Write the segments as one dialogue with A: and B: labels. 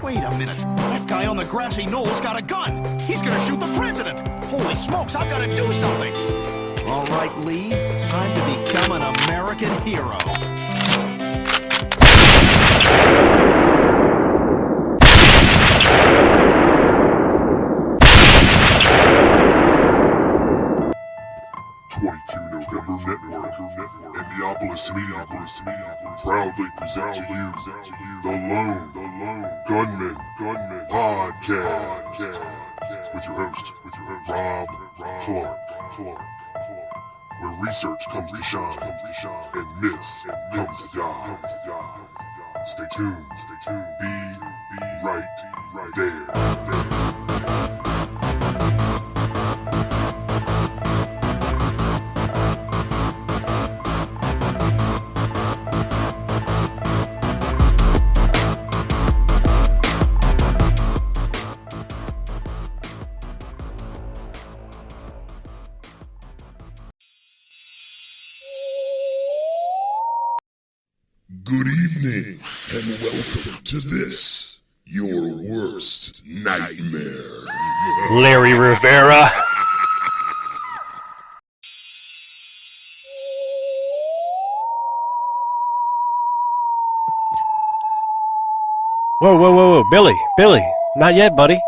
A: Wait a minute. That guy on the grassy knoll's got a gun. He's gonna shoot the president. Holy smokes, I've gotta do something. All right, Lee. Time to become an American hero.
B: November Network and Neopolis Media proudly present to you the Lone Gunman Podcast with your host, Rob Clark, where research comes to shine and myths comes to die. Stay tuned, be right there. Good evening, and welcome to this, your worst nightmare.
C: Larry Rivera. Whoa. Billy. Not yet, buddy.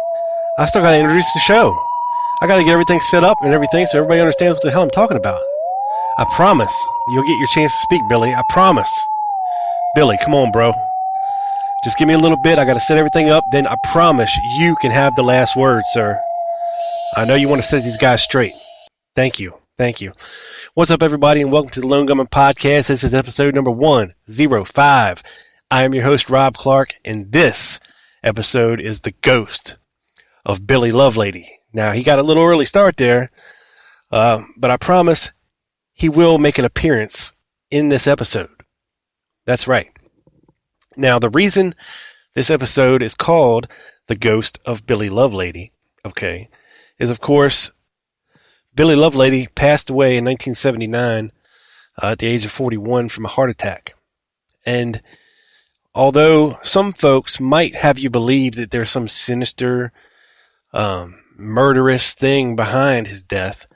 C: I still gotta introduce the show. I gotta get everything set up and everything so everybody understands what the hell I'm talking about. I promise you'll get your chance to speak, Billy. I promise. Billy, come on, bro. Just give me a little bit. I got to set everything up. Then I promise you can have the last word, sir. I know you want to set these guys straight. Thank you. What's up, everybody, and welcome to the Lone Gunman Podcast. This is episode number 105. I am your host, Rob Clark, and this episode is the ghost of Billy Lovelady. Now, he got a little early start there, but I promise he will make an appearance in this episode. That's right. Now, the reason this episode is called The Ghost of Billy Lovelady, okay, is, of course, Billy Lovelady passed away in 1979 at the age of 41 from a heart attack. And although some folks might have you believe that there's some sinister, murderous thing behind his death,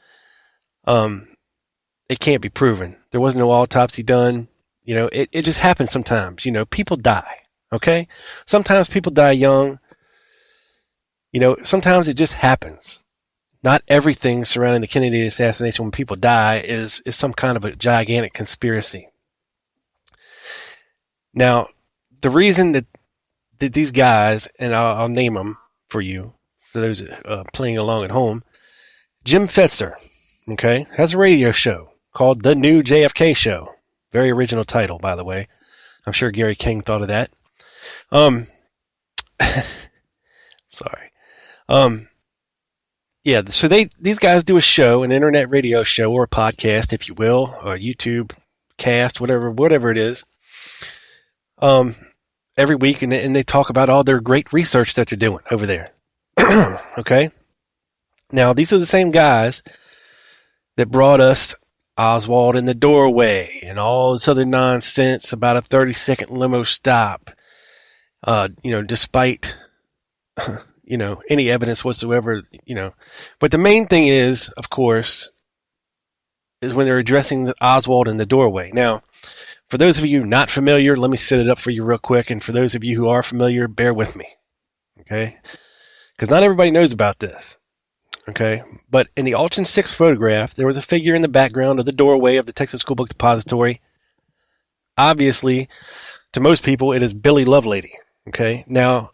C: it can't be proven. There was no autopsy done. You know, it just happens sometimes. You know, people die, okay? Sometimes people die young. You know, sometimes it just happens. Not everything surrounding the Kennedy assassination when people die is some kind of a gigantic conspiracy. Now, the reason that these guys, and I'll name them for you, for those playing along at home, Jim Fetzer, okay, has a radio show called The New JFK Show. Very original title, by the way. I'm sure Gary King thought of that. Sorry. Yeah, so these guys do a show, an internet radio show or a podcast, if you will, or a YouTube cast, whatever it is, every week, and they talk about all their great research that they're doing over there. Okay? Now, these are the same guys that brought us Oswald in the Doorway and all this other nonsense about a 30-second limo stop, despite, any evidence whatsoever, But the main thing is, of course, is when they're addressing Oswald in the Doorway. Now, for those of you not familiar, let me set it up for you real quick. And for those of you who are familiar, bear with me, okay? Because not everybody knows about this. Okay, but in the Alton 6 photograph, there was a figure in the background of the doorway of the Texas School Book Depository. Obviously, to most people, it is Billy Lovelady. Okay, now,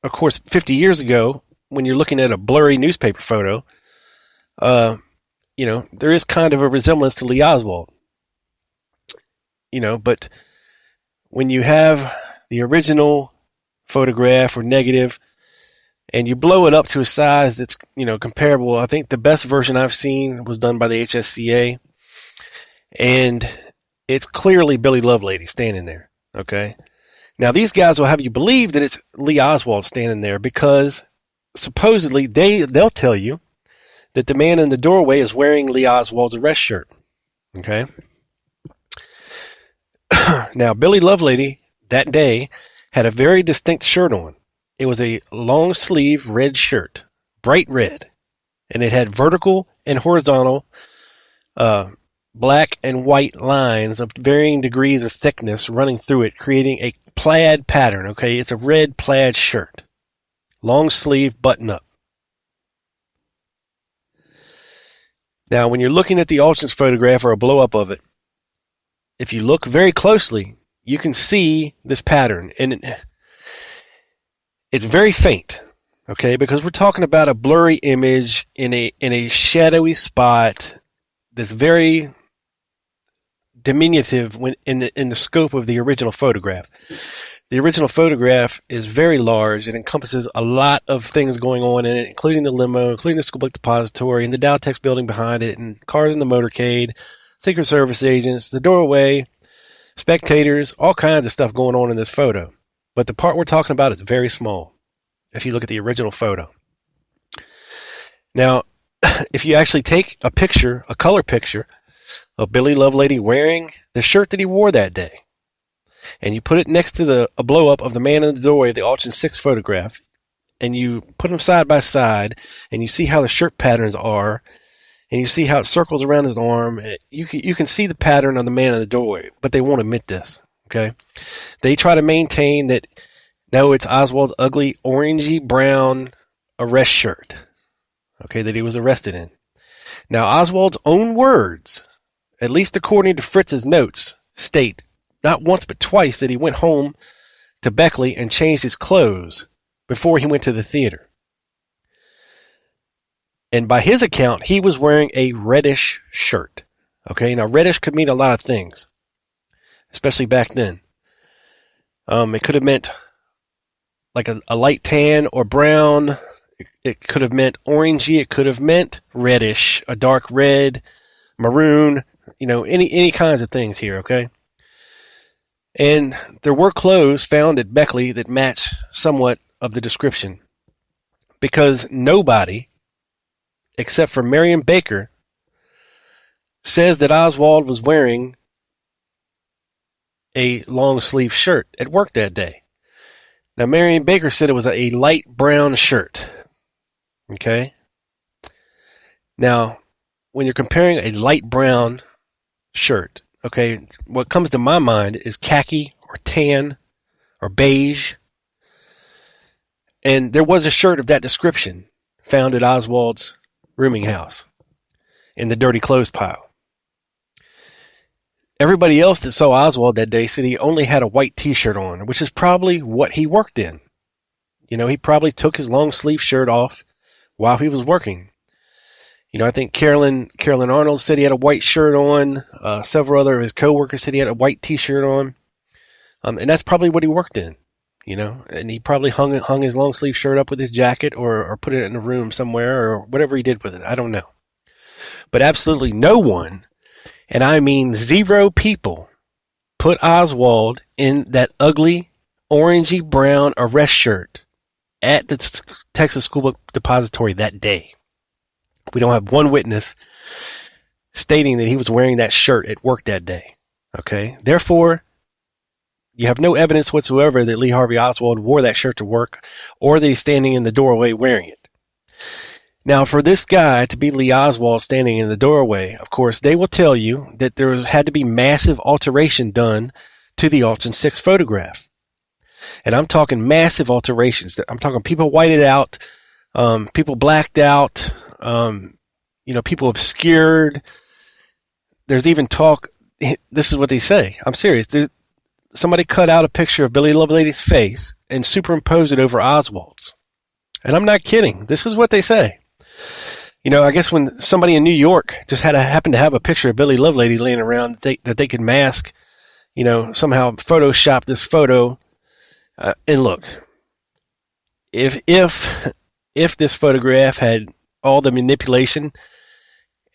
C: of course, 50 years ago, when you're looking at a blurry newspaper photo, there is kind of a resemblance to Lee Oswald. But when you have the original photograph or negative, and you blow it up to a size that's, comparable. I think the best version I've seen was done by the HSCA. And it's clearly Billy Lovelady standing there. Okay. Now, these guys will have you believe that it's Lee Oswald standing there because supposedly they'll tell you that the man in the doorway is wearing Lee Oswald's arrest shirt. Okay. Now, Billy Lovelady that day had a very distinct shirt on. It was a long sleeve red shirt, bright red, and it had vertical and horizontal black and white lines of varying degrees of thickness running through it, creating a plaid pattern. Okay, it's a red plaid shirt, long sleeve, button up. Now, when you're looking at the Alton's photograph or a blow up of it, if you look very closely, you can see this pattern, and it's very faint. Okay, because we're talking about a blurry image in a shadowy spot that's very diminutive when in the scope of the original photograph. The original photograph is very large. It encompasses a lot of things going on in it, including the limo, including the school book depository, and the Dowtex building behind it, and cars in the motorcade, Secret Service agents, the doorway, spectators, all kinds of stuff going on in this photo. But the part we're talking about is very small if you look at the original photo. Now, if you actually take a picture, a color picture, of Billy Lovelady wearing the shirt that he wore that day, and you put it next to a blow-up of the man in the doorway of the Auction 6 photograph, and you put them side by side, and you see how the shirt patterns are, and you see how it circles around his arm, you can see the pattern on the man in the doorway, but they won't admit this, okay? They try to maintain that, no, it's Oswald's ugly orangey brown arrest shirt, okay, that he was arrested in. Now, Oswald's own words, at least according to Fritz's notes, state not once but twice that he went home to Beckley and changed his clothes before he went to the theater. And by his account, he was wearing a reddish shirt. Okay, now reddish could mean a lot of things, especially back then. It could have meant like a light tan or brown. It could have meant orangey. It could have meant reddish, a dark red, maroon, any kinds of things here, okay? And there were clothes found at Beckley that match somewhat of the description, because nobody, except for Marion Baker, says that Oswald was wearing a long sleeve shirt at work that day. Now, Marion Baker said it was a light brown shirt. Okay? Now, when you're comparing a light brown shirt, okay, what comes to my mind is khaki or tan or beige. And there was a shirt of that description found at Oswald's rooming house in the dirty clothes pile. Everybody else that saw Oswald that day said he only had a white t-shirt on, which is probably what he worked in. He probably took his long sleeve shirt off while he was working. I think Carolyn Arnold said he had a white shirt on. Several other of his coworkers said he had a white t-shirt on. And that's probably what he worked in, and he probably hung his long sleeve shirt up with his jacket or put it in a room somewhere or whatever he did with it. I don't know. But absolutely no one, and I mean 0 people, put Oswald in that ugly orangey brown arrest shirt at the Texas School Book Depository that day. We don't have one witness stating that he was wearing that shirt at work that day. Okay? Therefore, you have no evidence whatsoever that Lee Harvey Oswald wore that shirt to work or that he's standing in the doorway wearing it. Now, for this guy to be Lee Oswald standing in the doorway, of course, they will tell you that there had to be massive alteration done to the Auction 6 photograph. And I'm talking massive alterations. I'm talking people whited out, people blacked out, people obscured. There's even talk, this is what they say, I'm serious, somebody cut out a picture of Billy Lovelady's face and superimposed it over Oswald's. And I'm not kidding, this is what they say. I guess when somebody in New York just happened to have a picture of Billy Lovelady laying around that they could mask, somehow Photoshop this photo. And look, if this photograph had all the manipulation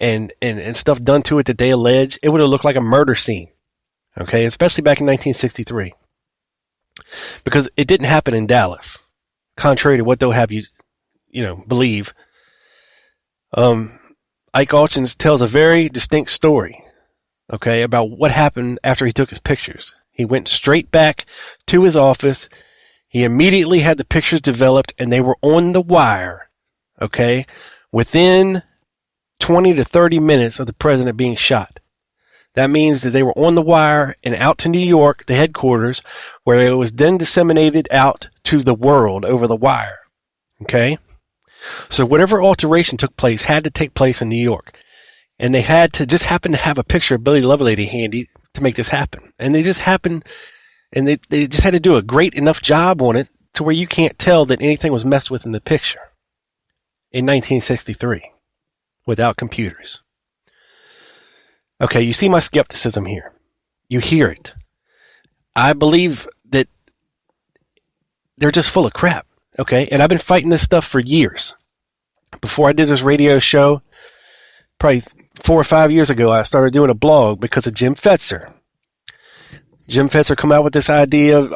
C: and stuff done to it that they allege, it would have looked like a murder scene. Okay, especially back in 1963. Because it didn't happen in Dallas, contrary to what they'll have you believe. Ike Auchins tells a very distinct story, okay, about what happened after he took his pictures. He went straight back to his office. He immediately had the pictures developed, and they were on the wire, okay, within 20 to 30 minutes of the president being shot. That means that they were on the wire and out to New York, the headquarters, where it was then disseminated out to the world over the wire, okay? So whatever alteration took place had to take place in New York. And they had to just happen to have a picture of Billy Lovelady handy to make this happen. And they just happened, and they just had to do a great enough job on it to where you can't tell that anything was messed with in the picture in 1963 without computers. Okay, you see my skepticism here. You hear it. I believe that they're just full of crap, okay? And I've been fighting this stuff for years. Before I did this radio show, probably 4 or 5 years ago, I started doing a blog because of Jim Fetzer. Jim Fetzer come out with this idea of,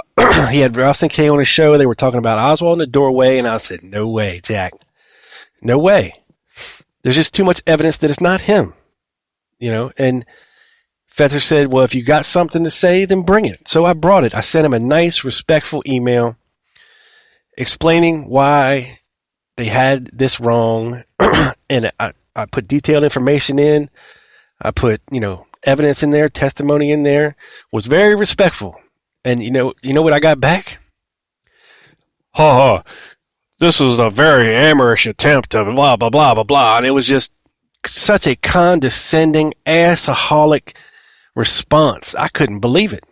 C: he had Ross and Kay on his show. They were talking about Oswald in the doorway, and I said, no way, Jack. No way. There's just too much evidence that it's not him. You know, and Fetzer said, well, if you got something to say, then bring it. So I brought it. I sent him a nice, respectful email explaining why they had this wrong. And I put detailed information in. I put, evidence in there, testimony in there. Was very respectful. And you know what I got back? Ha ha. This was a very amateurish attempt of blah, blah, blah, blah, blah. And it was just such a condescending, assaholic response. I couldn't believe it.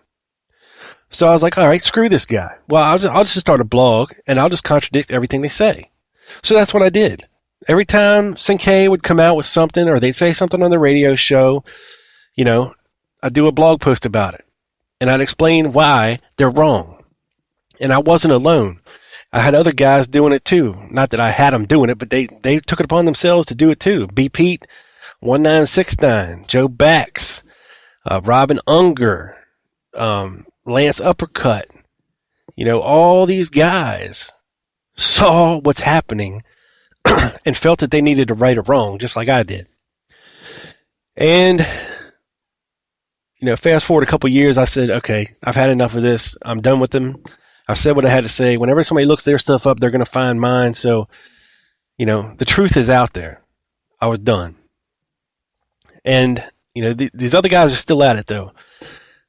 C: So I was like, all right, screw this guy. Well, I'll just start a blog, and I'll just contradict everything they say. So that's what I did. Every time Sinkay would come out with something, or they'd say something on the radio show, I'd do a blog post about it. And I'd explain why they're wrong. And I wasn't alone. I had other guys doing it too. Not that I had them doing it, but they took it upon themselves to do it too. B. Pete, 1969, Joe Bax, Robin Unger, Lance Uppercut. All these guys saw what's happening and felt that they needed to right a wrong, just like I did. And, fast forward a couple years, I said, okay, I've had enough of this. I'm done with them. I've said what I had to say. Whenever somebody looks their stuff up, they're going to find mine. So, the truth is out there. I was done. And, these other guys are still at it, though.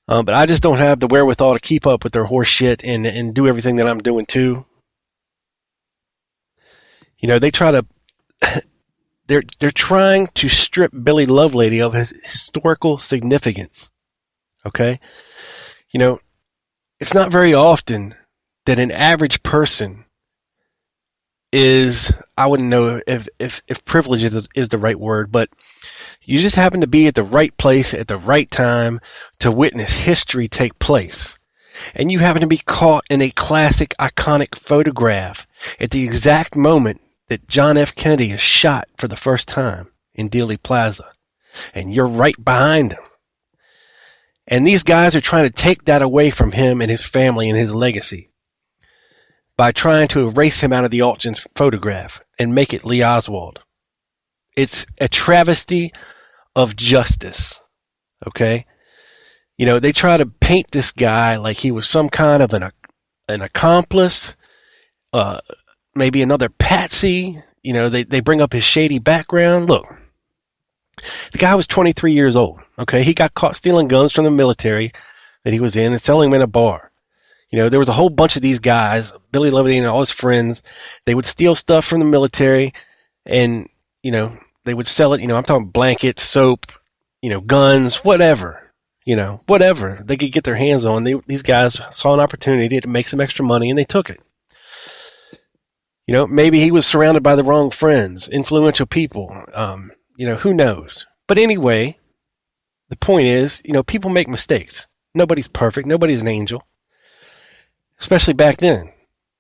C: But I just don't have the wherewithal to keep up with their horse shit and do everything that I'm doing, too. They try to... They're trying to strip Billy Lovelady of his historical significance. Okay? It's not very often that an average person is, I wouldn't know if privilege is the right word, but you just happen to be at the right place at the right time to witness history take place. And you happen to be caught in a classic, iconic photograph at the exact moment that John F. Kennedy is shot for the first time in Dealey Plaza. And you're right behind him. And these guys are trying to take that away from him and his family and his legacy by trying to erase him out of the Altgens photograph and make it Lee Oswald. It's a travesty of justice. Okay? They try to paint this guy like he was some kind of an accomplice, maybe another patsy. They bring up his shady background. Look, the guy was 23 years old. Okay, he got caught stealing guns from the military that he was in and selling them in a bar. There was a whole bunch of these guys, Billy Lovelady and all his friends. They would steal stuff from the military, and they would sell it. I'm talking blankets, soap, guns, whatever. Whatever they could get their hands on. These guys saw an opportunity to make some extra money, and they took it. Maybe he was surrounded by the wrong friends, influential people. Who knows? But anyway, the point is, people make mistakes. Nobody's perfect. Nobody's an angel. Especially back then.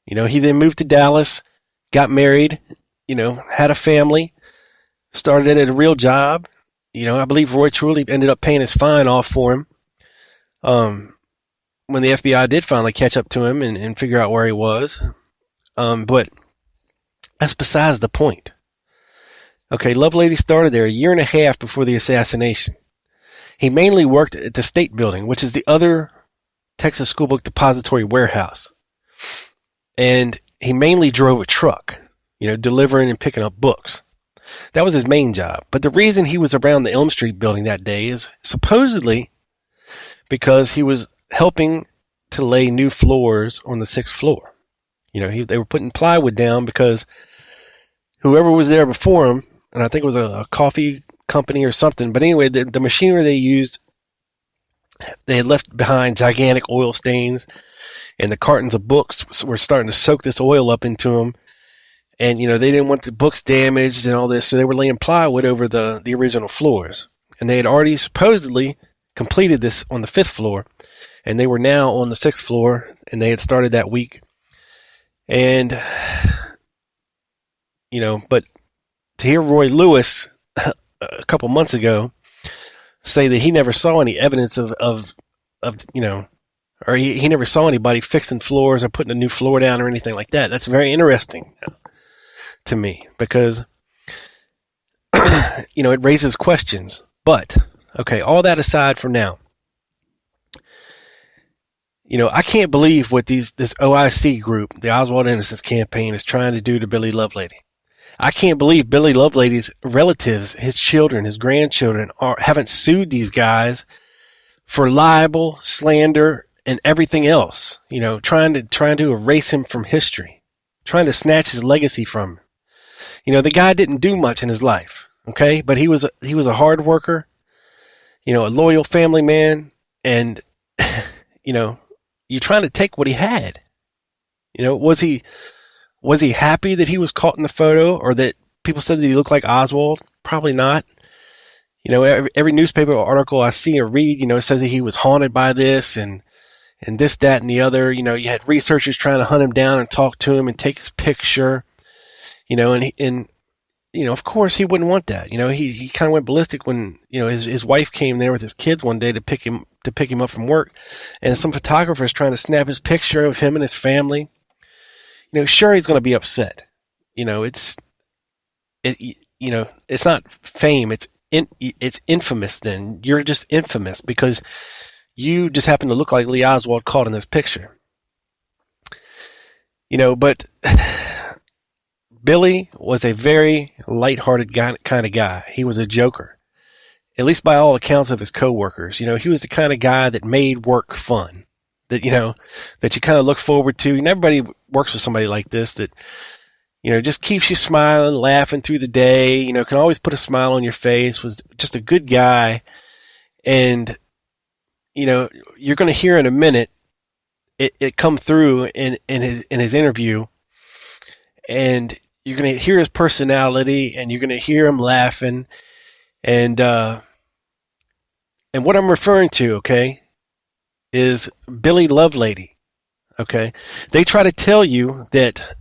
C: He then moved to Dallas, got married, had a family, started at a real job. I believe Roy Truly ended up paying his fine off for him. When the FBI did finally catch up to him and figure out where he was. But that's besides the point. Okay, Lovelady started there a year and a half before the assassination. He mainly worked at the State Building, which is the other Texas School Book Depository warehouse. and he mainly drove a truck, delivering and picking up books. That was his main job. But the reason he was around the Elm Street building that day is supposedly because he was helping to lay new floors on the 6th floor. They were putting plywood down because whoever was there before him, and I think it was a coffee company or something, but anyway, the machinery they used, they had left behind gigantic oil stains, and the cartons of books were starting to soak this oil up into them. And, they didn't want the books damaged and all this, so they were laying plywood over the original floors. And they had already supposedly completed this on the 5th floor, and they were now on the 6th floor, and they had started that week. And, but to hear Roy Lewis a couple months ago say that he never saw any evidence of or he never saw anybody fixing floors or putting a new floor down or anything like that. That's very interesting to me because, it raises questions. But, okay, all that aside for now, I can't believe what this OIC group, the Oswald Innocence Campaign, is trying to do to Billy Lovelady. I can't believe Billy Lovelady's relatives, his children, his grandchildren, haven't sued these guys for libel, slander, and everything else. Trying to erase him from history, trying to snatch his legacy from him. The guy didn't do much in his life, okay, but he was a hard worker, a loyal family man, and you're trying to take what he had. Was he happy that he was caught in the photo, or that people said that he looked like Oswald? Probably not. Every newspaper article I see or read, says that he was haunted by this and this, that, and the other. You had researchers trying to hunt him down and talk to him and take his picture. And of course he wouldn't want that. He kind of went ballistic when his wife came there with his kids one day to pick him up from work, and some photographers trying to snap his picture of him and his family. Sure, he's going to be upset. It's not fame. It's infamous. Then you're just infamous because you just happen to look like Lee Oswald caught in this picture. But Billy was a very lighthearted kind of guy. He was a joker, at least by all accounts of his coworkers. He was the kind of guy that made work fun. That you kind of look forward to. And everybody works with somebody like this that, just keeps you smiling, laughing through the day, can always put a smile on your face, was just a good guy. And, you're going to hear in a minute it come through in his interview, and you're going to hear his personality, and you're going to hear him laughing. And what I'm referring to, okay, is Billy Lovelady. Okay, they try to tell you that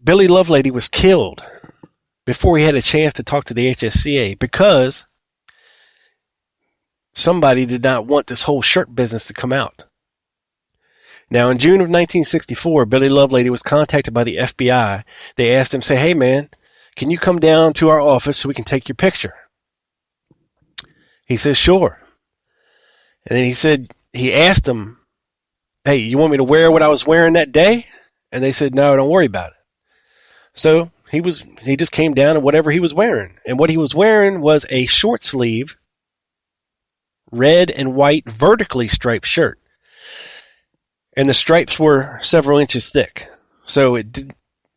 C: Billy Lovelady was killed before he had a chance to talk to the HSCA because somebody did not want this whole shirt business to come out. Now, in June of 1964, Billy Lovelady was contacted by the FBI. They asked him, say, hey man, can you come down to our office so we can take your picture? He says, sure. And then he asked them, hey, you want me to wear what I was wearing that day? And they said, no, don't worry about it. So he just came down in whatever he was wearing. And what he was wearing was a short sleeve, red and white, vertically striped shirt. And the stripes were several inches thick. So it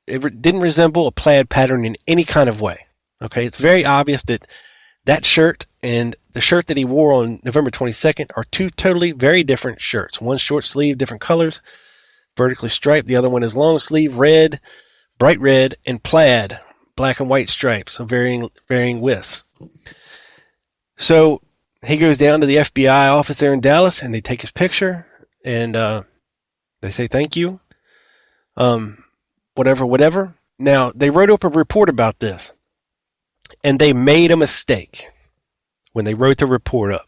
C: didn't resemble a plaid pattern in any kind of way. Okay, it's very obvious that shirt and the shirt that he wore on November 22nd are two totally very different shirts. One short sleeve, different colors, vertically striped. The other one is long sleeve, red, bright red, and plaid, black and white stripes of varying widths. So he goes down to the FBI office there in Dallas, and they take his picture, and they say thank you, whatever. Now, they wrote up a report about this, and they made a mistake when they wrote the report up.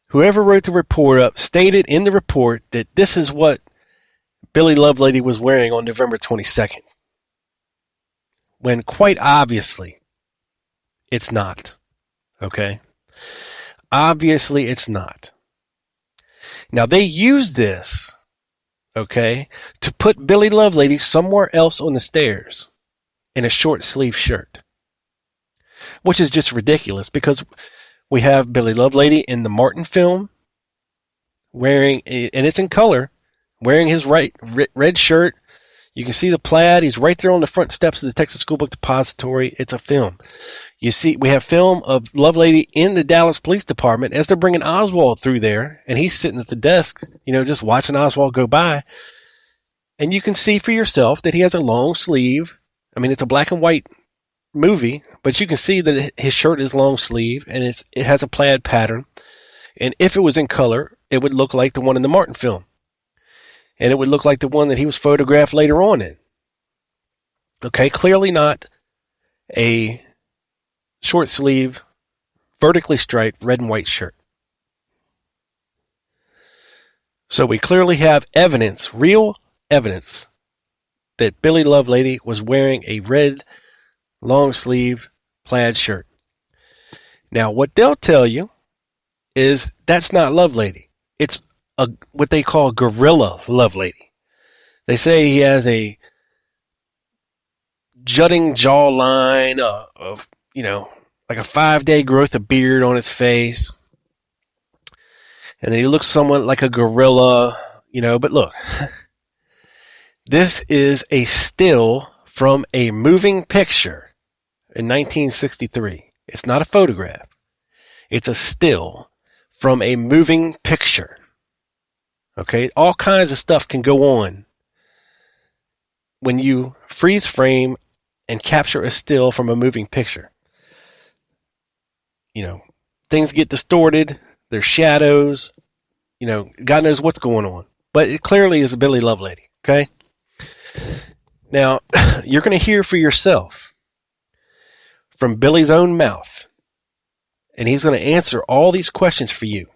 C: Whoever wrote the report up stated in the report that this is what Billy Lovelady was wearing on November 22nd, when quite obviously it's not. Okay? Obviously it's not. Now, they used this, okay, to put Billy Lovelady somewhere else on the stairs in a short sleeve shirt, which is just ridiculous because we have Billy Lovelady in the Martin film wearing, and it's in color, wearing his red shirt. You can see the plaid. He's right there on the front steps of the Texas School Book Depository. It's a film. You see, we have film of Lovelady in the Dallas Police Department as they're bringing Oswald through there, and he's sitting at the desk, just watching Oswald go by. And you can see for yourself that he has a long sleeve. I mean, it's a black and white movie, but you can see that his shirt is long sleeve, and it has a plaid pattern. And if it was in color, it would look like the one in the Martin film. And it would look like the one that he was photographed later on in. Okay, clearly not a short sleeve, vertically striped red and white shirt. So we clearly have evidence, real evidence, that Billy Lovelady was wearing a red long sleeve plaid shirt. Now, what they'll tell you is that's not Lovelady. It's what they call gorilla Lovelady. They say he has a jutting jawline of like a 5-day growth of beard on his face. And then he looks somewhat like a gorilla, but look, this is a still from a moving picture in 1963. It's not a photograph. It's a still from a moving picture. Okay, all kinds of stuff can go on when you freeze frame and capture a still from a moving picture. Things get distorted, there's shadows, God knows what's going on. But it clearly is a Billy Lovelady, okay? Now, you're going to hear for yourself from Billy's own mouth, and he's going to answer all these questions for you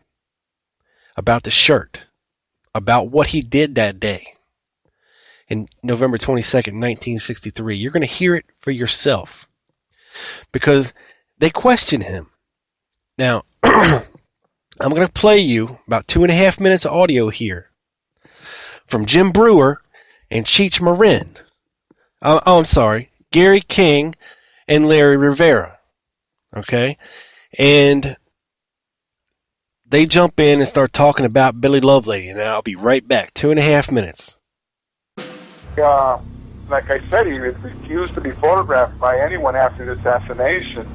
C: about the shirt, about what he did that day in November 22nd, 1963. You're going to hear it for yourself because they question him. Now, I'm going to play you about 2.5 minutes of audio here from Jim Brewer and Cheech Marin. I'm sorry, Gary King and Larry Rivera. Okay? And they jump in and start talking about Billy Lovelady, and I'll be right back. 2.5 minutes.
D: Like I said, he refused to be photographed by anyone after the assassination.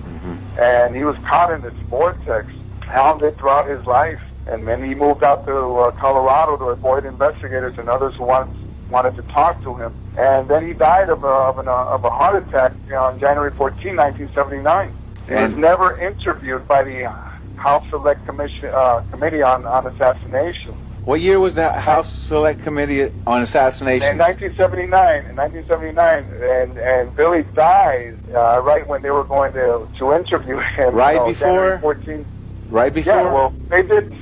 D: And he was caught in this vortex, hounded throughout his life. And then he moved out to Colorado to avoid investigators and others who wanted to talk to him. And then he died of a heart attack on January 14, 1979. He was never interviewed by the House Select Committee on Assassination.
E: What year was that House Select Committee on Assassination?
D: In 1979. And Billy died right when they were going to interview him.
E: Right before?
D: 14.
E: Right before?
D: Yeah, well, they did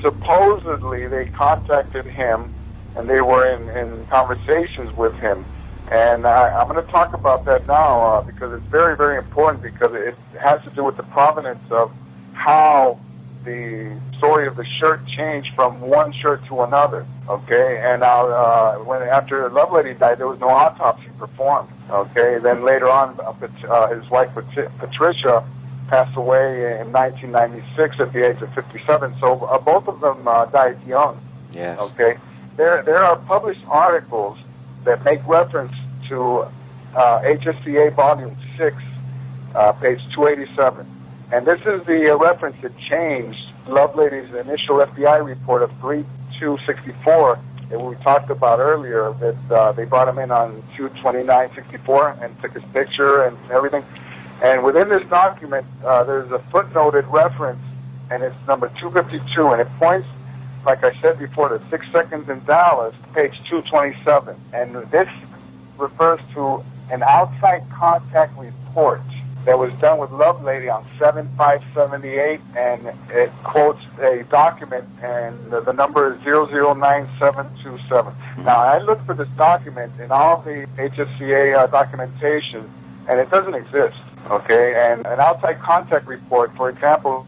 D: supposedly they contacted him, and they were in conversations with him. And I'm going to talk about that now because it's very, very important because it has to do with the provenance of how the story of the shirt changed from one shirt to another. Okay, and after Lovelady died, there was no autopsy performed. Okay, then later on, his wife Patricia passed away in 1996 at the age of 57. So both of them died young.
E: Yes.
D: Okay, there are published articles that make reference to HSCA Volume 6, page 287. And this is the reference that changed Lovelady's initial FBI report of 3/2/64 that we talked about earlier, that they brought him in on 2/29/64 and took his picture and everything. And within this document, there's a footnoted reference, and it's number 252, and it points, like I said before, to 6 Seconds in Dallas, page 227. And this refers to an outside contact report that was done with Lovelady on 7/5/78, and it quotes a document, and the number is 009727. Now, I looked for this document in all the HSCA documentation, and it doesn't exist. Okay, and an outside contact report, for example,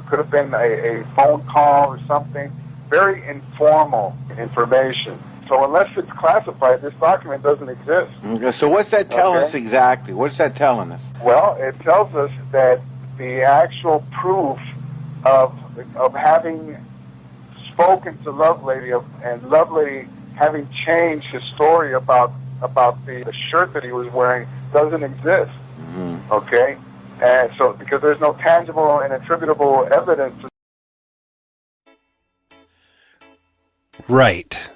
D: could have been a phone call or something, very informal information. So unless it's classified, this document doesn't exist.
E: Okay, so what's that telling
D: Okay.
E: us exactly? What's that telling us?
D: Well, it tells us that the actual proof of having spoken to Lovelady and Lovelady having changed his story about the shirt that he was wearing doesn't exist.
E: Mm-hmm.
D: Okay? And so, because there's no tangible and attributable evidence.
C: Right.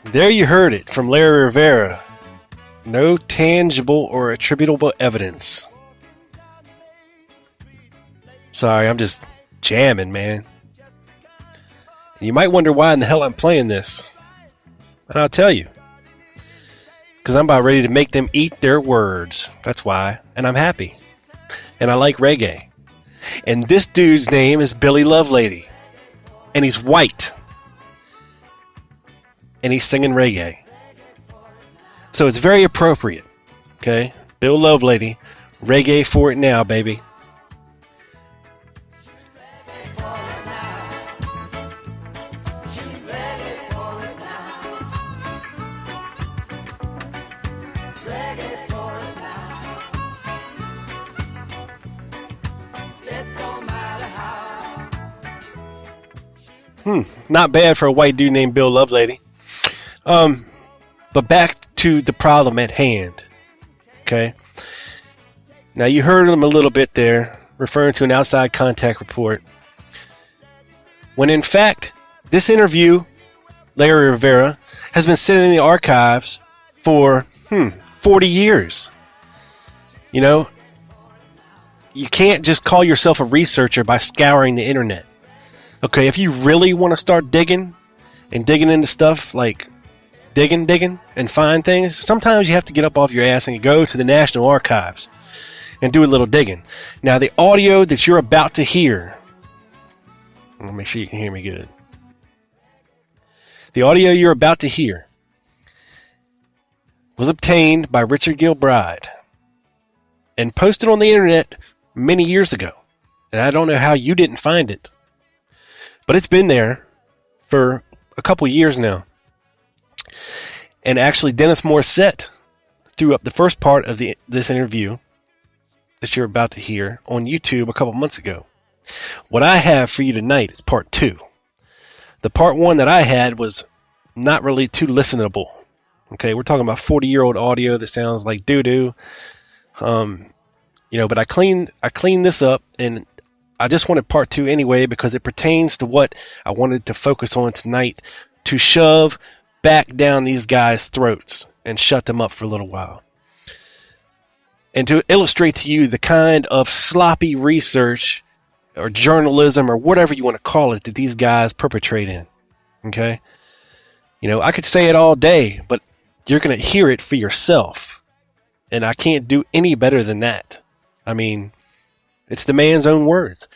C: There you heard it from Larry Rivera. No tangible or attributable evidence. Sorry, I'm just jamming, man. You might wonder why in the hell I'm playing this. And I'll tell you. Because I'm about ready to make them eat their words. That's why. And I'm happy. And I like reggae. And this dude's name is Billy Lovelady. And he's white. And he's singing reggae. So it's very appropriate. Okay? Bill Lovelady. Reggae for it now, baby. Not bad for a white dude named Bill Lovelady. But back to the problem at hand. Okay? Now you heard him a little bit there, referring to an outside contact report. When in fact, this interview, Larry Rivera, has been sitting in the archives for 40 years. You know, you can't just call yourself a researcher by scouring the internet. Okay, if you really want to start digging into stuff like digging and find things, sometimes you have to get up off your ass and go to the National Archives and do a little digging. Now, the audio that you're about to hear, let me make sure you can hear me good. The audio you're about to hear was obtained by Richard Gilbride and posted on the internet many years ago. And I don't know how you didn't find it. But it's been there for a couple years now. And actually, Dennis Morissette threw up the first part of this interview that you're about to hear on YouTube a couple months ago. What I have for you tonight is part 2. The part 1 that I had was not really too listenable. Okay, we're talking about 40-year-old audio that sounds like doo-doo. But I cleaned this up, and I just wanted part 2 anyway because it pertains to what I wanted to focus on tonight, to shove back down these guys' throats and shut them up for a little while. And to illustrate to you the kind of sloppy research or journalism or whatever you want to call it that these guys perpetrate in. Okay? You know, I could say it all day, but you're going to hear it for yourself. And I can't do any better than that. I mean, it's the man's own words.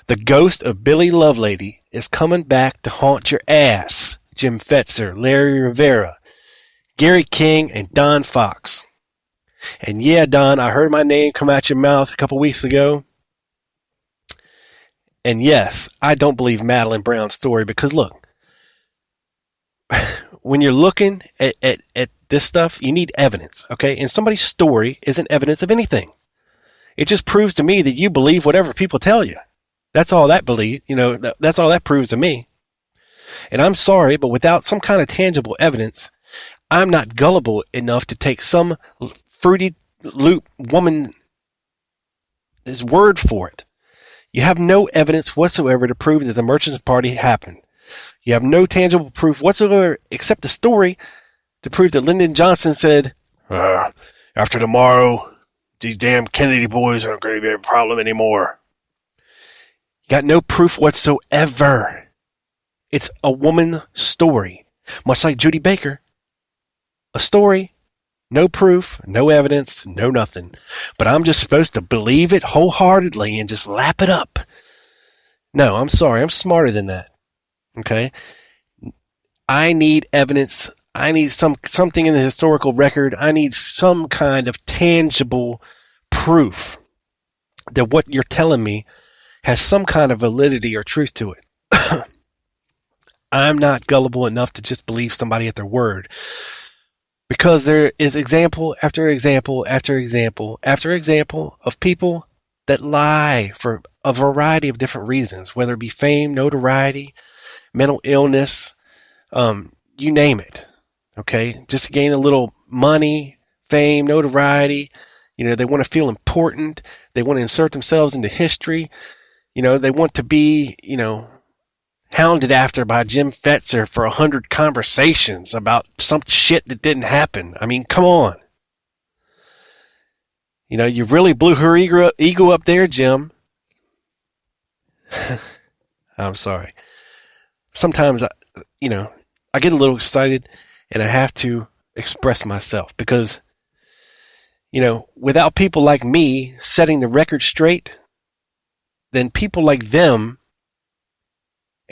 C: The ghost of Billy Lovelady is coming back to haunt your ass. Jim Fetzer, Larry Rivera, Gary King, and Don Fox. And yeah, Don, I heard my name come out your mouth a couple weeks ago. And yes, I don't believe Madeline Brown's story because look, when you're looking at this stuff, you need evidence, okay? And somebody's story isn't evidence of anything. It just proves to me that you believe whatever people tell you. That's all that that's all that proves to me. And I'm sorry, but without some kind of tangible evidence, I'm not gullible enough to take some fruity loop woman's word for it. You have no evidence whatsoever to prove that the Merchants Party happened. You have no tangible proof whatsoever except a story to prove that Lyndon Johnson said, after tomorrow, these damn Kennedy boys aren't going to be a problem anymore. You got no proof whatsoever. It's a woman's story. Much like Judy Baker. A story, no proof, no evidence, no nothing. But I'm just supposed to believe it wholeheartedly and just lap it up. No, I'm sorry. I'm smarter than that. Okay? I need evidence. I need something in the historical record. I need some kind of tangible proof that what you're telling me has some kind of validity or truth to it. I'm not gullible enough to just believe somebody at their word. Because there is example after example after example after example of people that lie for a variety of different reasons, whether it be fame, notoriety, mental illness, you name it. Okay? Just to gain a little money, fame, notoriety. They want to feel important. They want to insert themselves into history. They want to be, hounded after by Jim Fetzer for 100 conversations about some shit that didn't happen. I mean, come on. You really blew her ego up there, Jim. I'm sorry. Sometimes, I get a little excited and I have to express myself because, without people like me setting the record straight, then people like them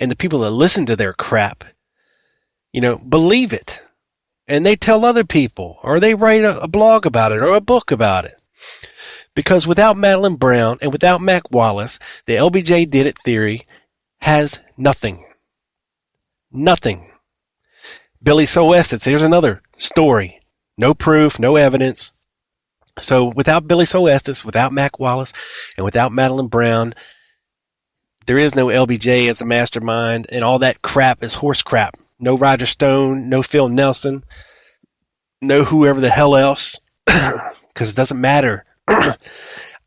C: and the people that listen to their crap, believe it. And they tell other people, or they write a blog about it or a book about it. Because without Madeline Brown and without Mac Wallace, the LBJ did it theory has nothing. Nothing. Billy So Estes, here's another story. No proof, no evidence. So without Billy So Estes, without Mac Wallace, and without Madeline Brown, there is no LBJ as a mastermind, and all that crap is horse crap. No Roger Stone, no Phil Nelson, no whoever the hell else, because it doesn't matter.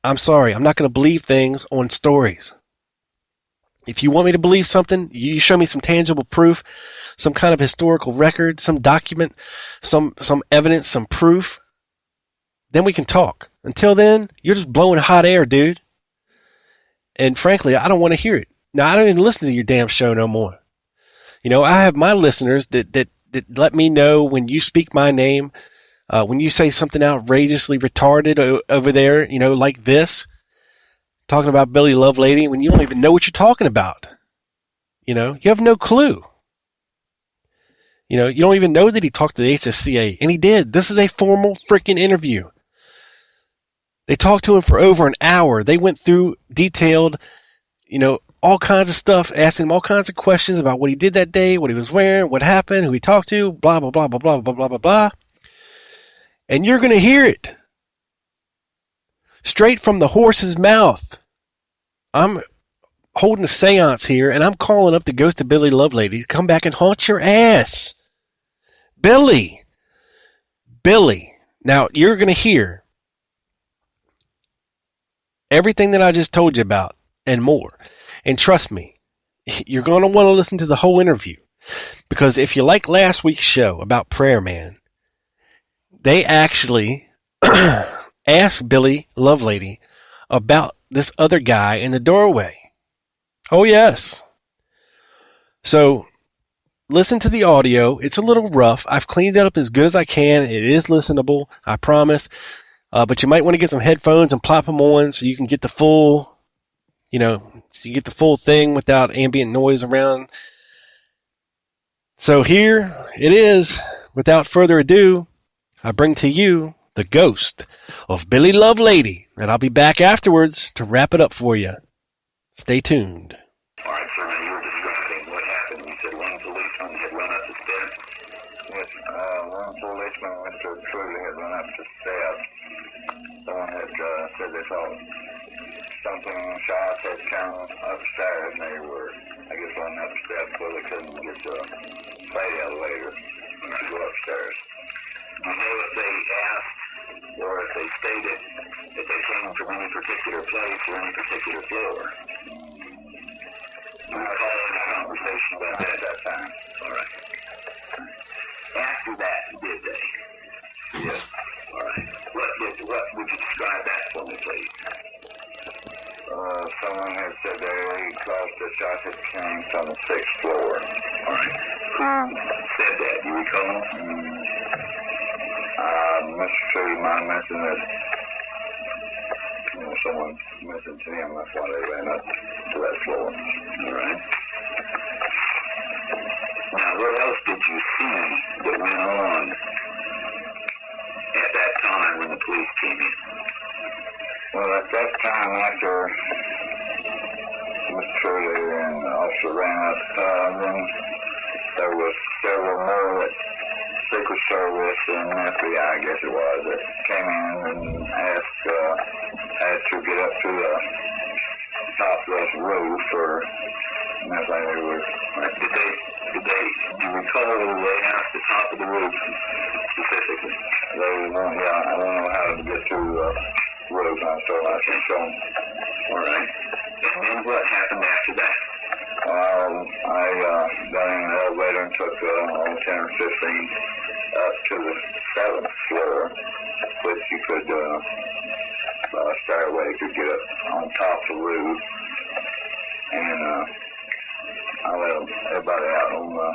C: I'm sorry, I'm not going to believe things on stories. If you want me to believe something, you show me some tangible proof, some kind of historical record, some document, some evidence, some proof, then we can talk. Until then, you're just blowing hot air, dude. And frankly, I don't want to hear it. Now, I don't even listen to your damn show no more. I have my listeners that let me know when you speak my name, when you say something outrageously retarded over there, like this, talking about Billy Lovelady, when you don't even know what you're talking about. You have no clue. You don't even know that he talked to the HSCA, and he did. This is a formal freaking interview. They talked to him for over an hour. They went through detailed, all kinds of stuff, asking him all kinds of questions about what he did that day, what he was wearing, what happened, who he talked to, blah, blah, blah, blah, blah, blah, blah, blah, blah. And you're going to hear it. Straight from the horse's mouth. I'm holding a seance here, and I'm calling up the ghost of Billy Lovelady to come back and haunt your ass. Billy. Now, you're going to hear everything that I just told you about and more. And trust me, you're going to want to listen to the whole interview. Because if you like last week's show about Prayer Man, they actually asked Billy Lovelady about this other guy in the doorway. Oh, yes. So, listen to the audio. It's a little rough. I've cleaned it up as good as I can. It is listenable, I promise. But you might want to get some headphones and plop them on so you can get the full, thing without ambient noise around. So here it is. Without further ado, I bring to you the ghost of Billy Lovelady, and I'll be back afterwards to wrap it up for you. Stay tuned.
F: All right, sir, now you were describing what happened. You said one policeman had run up the steps. Yes, one policeman, Mr. Trudy, had run up the steps. Someone had said they saw something, shots had come upstairs, and they were, I guess, running up the steps so they couldn't get the freight elevator to go upstairs. Do you know if they asked or if they stated that they came from any particular place or any particular floor? We were having a conversation about that at that time. All right. After that, did they? Yes. All right. What would you describe that for me, please? Someone had said they thought the shot had come from the 6th floor. All right. Who said that? Do you recall? Mr. Trudy might mention that someone mentioned to him that's why they ran up to that floor. All right. Now, what else did you see that went on at that time when the police came in? Well, at that time, after Mr. Trudy and the officer ran up, then I guess it was, that came in and asked to get up to the top of the roof, or and I think they were. Did they? Do you recall they asked the top of the roof specifically? They want, yeah, I don't know how to get to the roof, so I can't show them. All right. And then what happened after that? I got in an elevator and took 10 or 15 up to the 7th floor, which you could, stairway could get up on top of the roof, and I let everybody out on the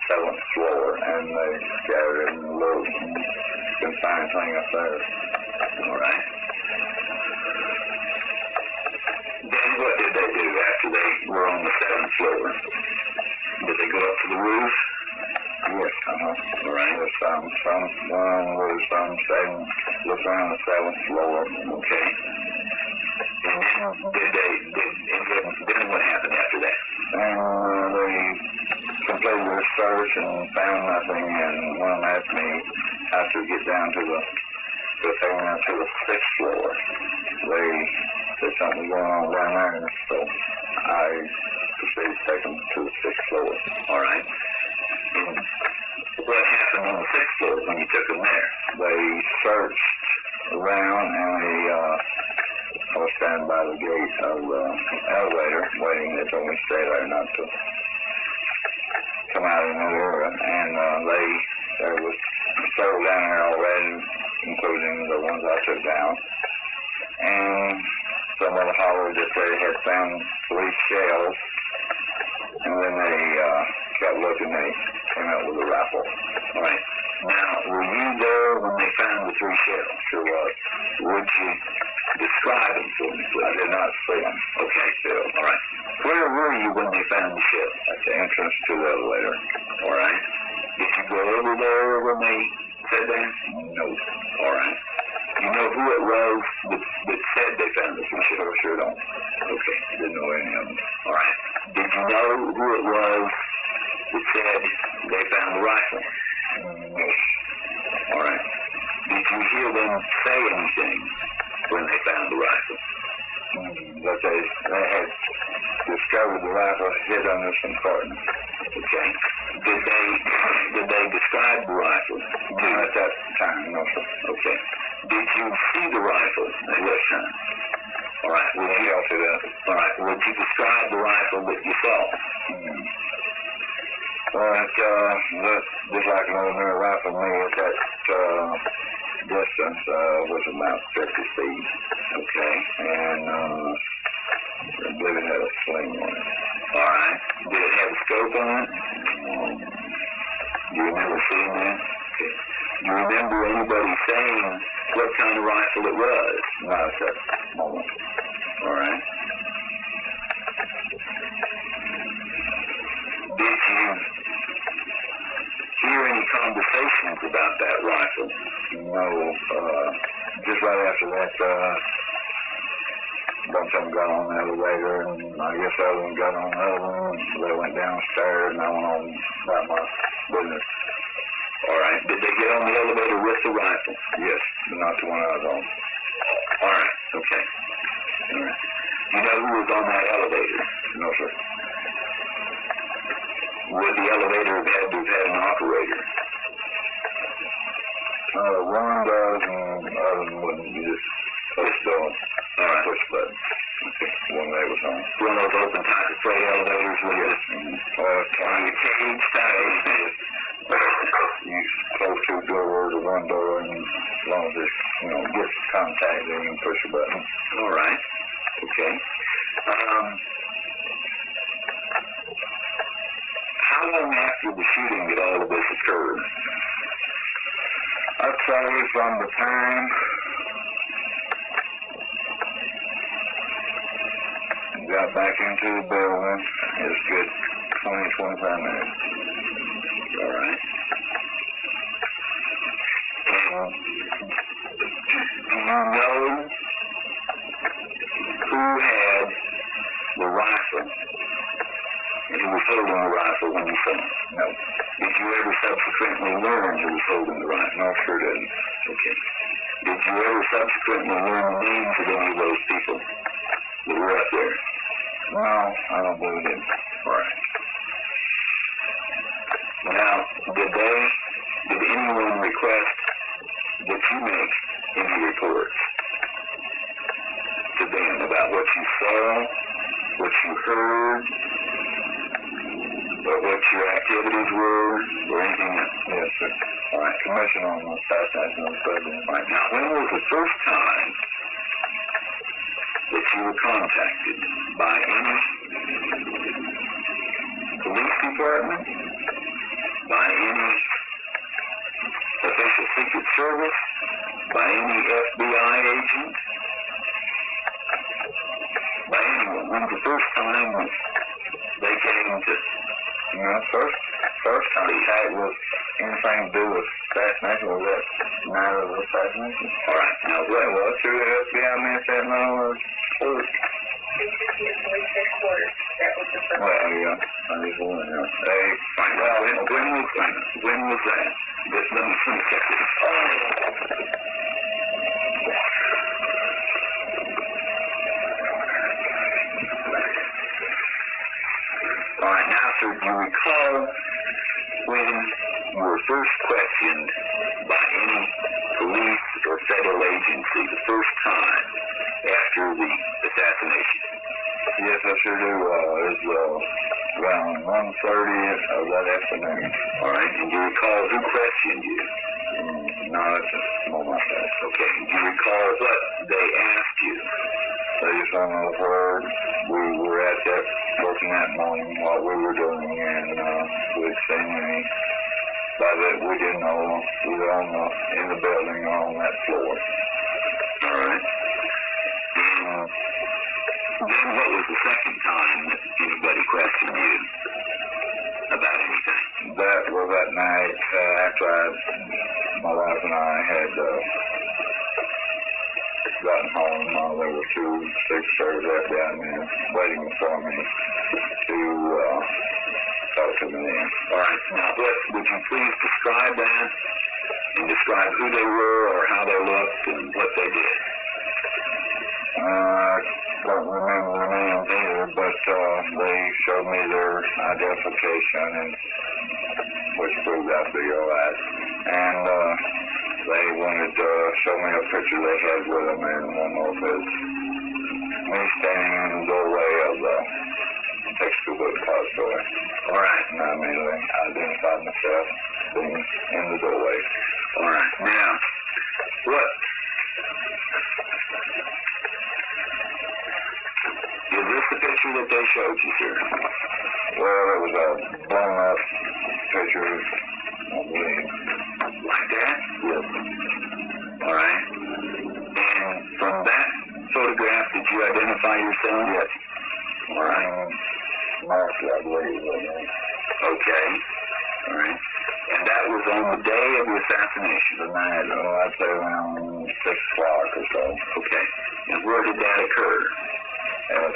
F: 7th floor, and they scattered in the little confined thing up there. All right. Then what did they do after they were on the 7th floor? Did they go up to the roof? Yes, all right. There's some saying, look around the 7th floor, okay. And then what happened after that? They completed their search and found nothing, and one of them asked me how to get down to the 6th floor. They said something was going on down there, so I proceeded to take them to the 6th floor. All right. And what happened on the 6th floor when you took them there? They searched around, and they I was standing by the gate of the elevator, waiting. They told me to stay there, not to come out in that area. And there was several down there already, including the ones I took down. And someone hollered that they had found 3 shells, and then they kept looking. They came out with a rifle. All right. Now, were you there when they found the 3 shells? Sure was. Would you describe them for me? I did not see them. Okay, Phil. All right. Where were you when they found the shells? At the entrance to the elevator. All right. Did you go over there when they said that? No. All right. You know who it was that said they found the 3 shells? Sure don't. Okay. Didn't know any of them. All right. Did you know who it was that said they found the rifle? No. All right. Did you hear them say anything when they found the rifle? But they had discovered the rifle hid under some cartons. Okay. Did they describe the rifle? No, at that time, no, sir. Okay. Did you see the rifle at that time? All right. Would you also that? All right. Would you describe the rifle that you saw? Well, just like an ordinary rifle, me at that distance was about 50 feet. Okay. And I believe it had a sling on it. All right. Did it have a scope on it? Do you remember seeing that? Okay. Do you remember anybody saying what kind of rifle it was? Not at that moment. All right. Did you hear any conversations about that rifle? No. Just right after that, a bunch of them got on the elevator, and I guess the other one got on the other one. They went downstairs, and I went on about my business. All right. Did they get on the elevator with the rifle? Yes, but not the one I was on. All right. Okay. All right. You know who was on that elevator? No, sir. Would the elevator have had to have had an operator? One does, and the other one wouldn't. You just push the push button. Okay. One they was on. One of those open type of freight elevators with it. On your cage style. You close to the door or the one door, and as long as it, gets contact, then you can push the button. All right. Okay. How long after the shooting did all of this occur? I'd say from the time I got back into the building, it was good 20-25 minutes. All right. Do you know who had the rifle and who was holding the rifle when you saw him? No. Did you ever subsequently learn who was holding the rifle? No, sure didn't. Okay. Did you ever subsequently learn the names of any of those people that were up there?
E: No, I don't believe it.
F: All right. Now, did anyone request that you make any reports to them about what you saw, what you heard, or what your activities were, or anything else?
E: Yes, sir.
F: All right.
E: Commission on the assassination of the president.
F: All right. Now, when was the first time that you were contacted by any police department, by any official secret service, by any FBI agent, by anyone? When was the first time that they came to?
E: First contact was anything to do with assassination, was that matter of assassination?
F: All right. Now, what
E: Well, through the FBI man said no,
G: Police headquarters. That was the first.
E: well, yeah, I just wondering,
F: when was that? Let me check this. All right, now, sir, do you recall when you were first questioned by any police or federal agency the first time after the assassination?
E: yes, I sure do. It was around 1:30 of that afternoon.
F: All right, and do you recall who questioned you?
E: No, that's a moment.
F: Okay, do you recall what they asked you?
E: They just want to know where we were at that working that morning, what we were doing, and we'd seen any. By that, we didn't know either in the building or on that floor.
F: All right. And then what was the second time that anybody questioned you about anything?
E: That was that night after my wife and I had gotten home. There were two Secret Service FBI men waiting for me to talk to me then.
F: All right. Now, would you please describe that and describe who they were or how they looked and what they did?
E: I don't remember their names either, but they showed me their identification, and which proved out to be all right. And they wanted to show me a picture they had with them, and one of it me standing in the doorway of the textbook depository.
F: All right.
E: And I immediately identified myself being in the doorway.
F: All right. Now, what is this the picture that they showed you, sir?
E: Well, it was a blown up picture, I believe.
F: Like that?
E: Yes.
F: All right. And from that photograph, did you identify yourself?
E: Yes.
F: All right.
E: Mark, I believe.
F: Okay. All right. And that was on the day of the assassination?
E: The night, I'd say around 6 o'clock or so.
F: Okay. And where did that occur?
E: At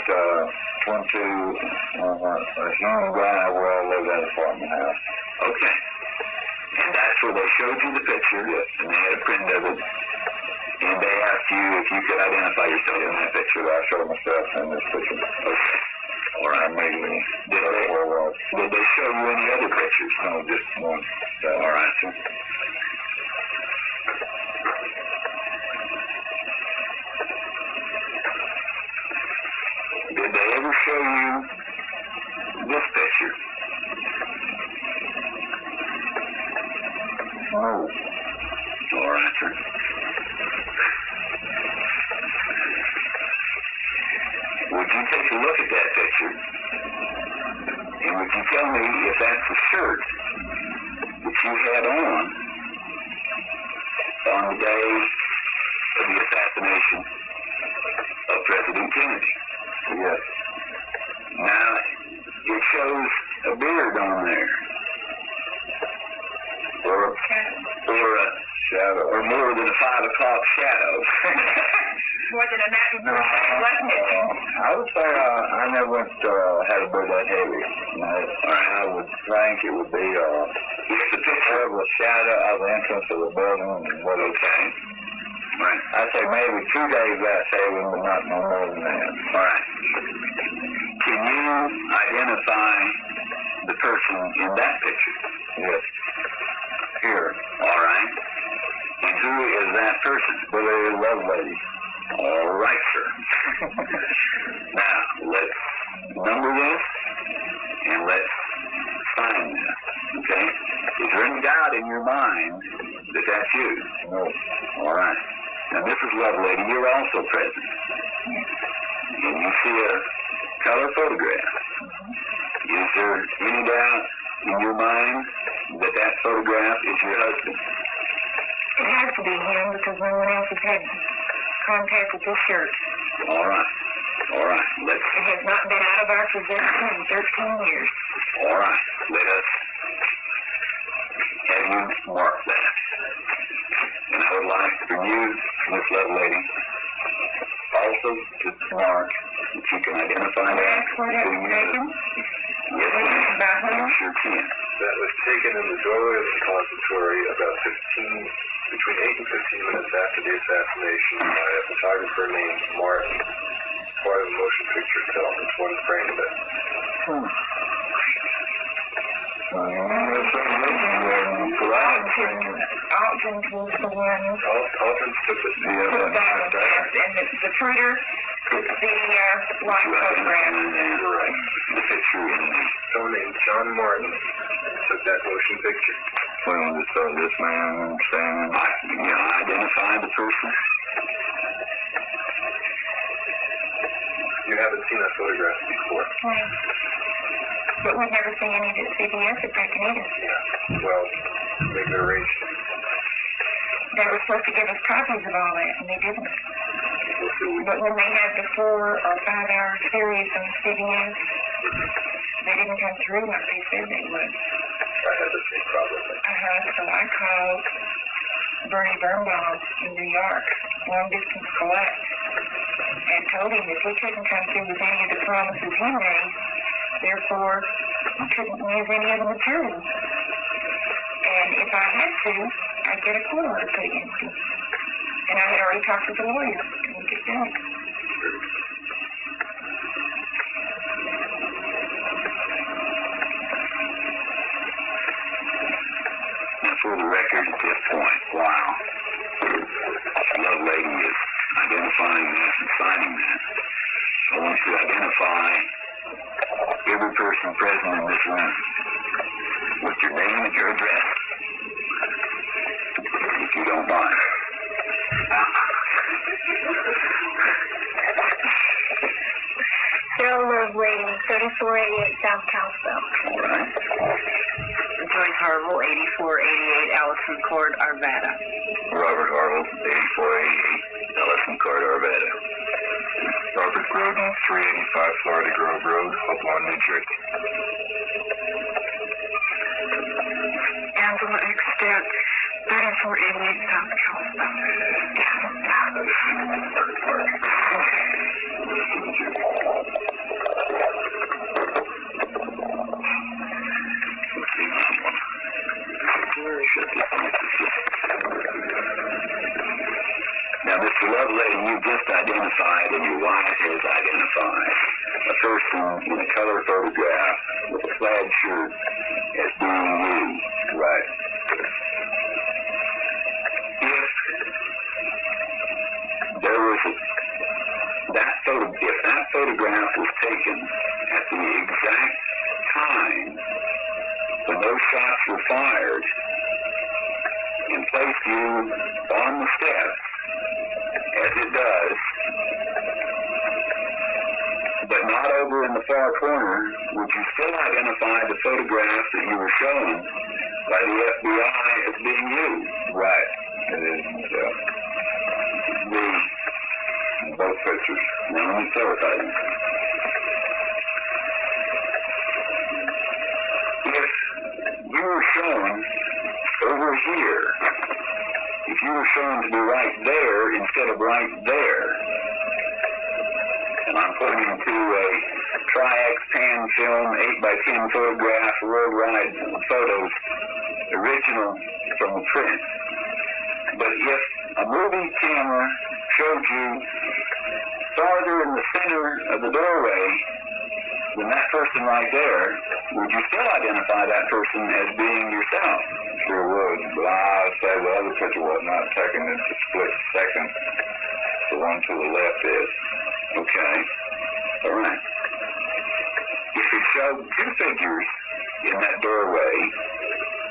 E: 22, a young guy where I lived at an apartment house.
F: Okay. And that's where they showed you the picture? Yes. And they had a print of it? And they asked you if you could identify yourself in that picture?
E: I showed myself in this picture.
F: Okay. All right.
E: Immediately.
F: Did they show you any other pictures?
E: No, just one.
F: All right, sir. Did they ever show you this picture?
E: No.
F: All right, sir. Would you take a look at that picture? And would you tell me if that's the shirt that you had on the day of the assassination of President Kennedy?
E: Yes.
F: Now, it shows a beard on there. Or a
E: Shadow.
F: or more than a 5 o'clock shadow.
G: More than a mountain person, wasn't it?
E: I would say I never had a bird that heavy. No, I would think it would be
F: If the picture
E: of a the shadow of the entrance of the building. Okay. Right. I say maybe 2 days that saving, but not no more than that. All right. Can you identify the person in that picture? Yes. Here. All right. And who is that person? Billy Lovelady. All right, sir. Now, let's number this and let's sign this. Okay? Is there any doubt in your mind that that's you? No. All right. Now, Mrs. Lovelady, you're also present. And you see a color photograph. Is there any doubt in your mind that that photograph is your husband?
G: It has to be him because no one else has had contact with this shirt.
E: All right. All right.
G: It has not been out of our possession in 13 years.
E: All right. Let us have you mark that. And I would like for you, Miss Lovelady, also to mark that you can identify that. Yes, ma'am. Sure can.
F: That was taken in the doorway of the conservatory about between 8 and 15 minutes after the assassination by a photographer named Martin. Part of the motion picture itself. It's one frame of it.
G: Alton's was the one.
F: Alton's took the
G: And the printer took the live photograph.
E: Right. The picture in
F: someone named John Martin took that motion picture.
E: Well, this man saying, I identify the person.
F: You haven't seen that photograph before.
G: Yeah. But we've never seen any that CBS had taken either.
F: Yeah. Well, maybe they're arranged.
G: They were supposed to give us copies of all that, and they didn't. But when they had the 4 or 5 hour series on CBS, they didn't come through like they said they would.
F: I had the same problem.
G: So I called Bernie Birnbaum in New York, long distance collect, and told him that he couldn't come through with any of the promises he made, therefore he couldn't use any of the material. And if I had to, I'd get a court order put against him. And I had already talked with the lawyer, and we could do it.
E: For the record at this point, while Lovelady is identifying this and signing that, I want you to identify every person present in this room with your name and your address, if you don't mind.
G: Cheryl Lovelady, 3488 South Cowsville.
E: All right.
G: Joyce Harville, 8488 Allison Court, Arvada.
E: Robert Harville, 8488 Ellison Court, Arvada.
B: Robert Groden, 385 Florida Grove Road, Hopewell, New Jersey.
G: Angela Extent, 3488 South
E: Now, Mr. Lovelady, you just identified, and your wife has identified, a person in a color photograph with a plaid shirt as being you. Right. If that photograph was taken at the exact time when those shots were fired and placed you on the steps, as it does, but not over in the far corner, would you still identify the photograph that you were shown by the FBI as being you? Right. It is, both pictures. Now let me clarify them. If you were shown over here, if you were shown to be right there instead of right there, and I'm pointing to a Tri-X film 8x10 photograph worldwide photos, original from the print. But if a movie camera showed you farther in the center of the doorway than that person right there, would you still identify that person as being yourself? Sure would, but I'd say the other picture was not taken in a split second. The one to the left is. Okay. All right. If you showed two figures in that doorway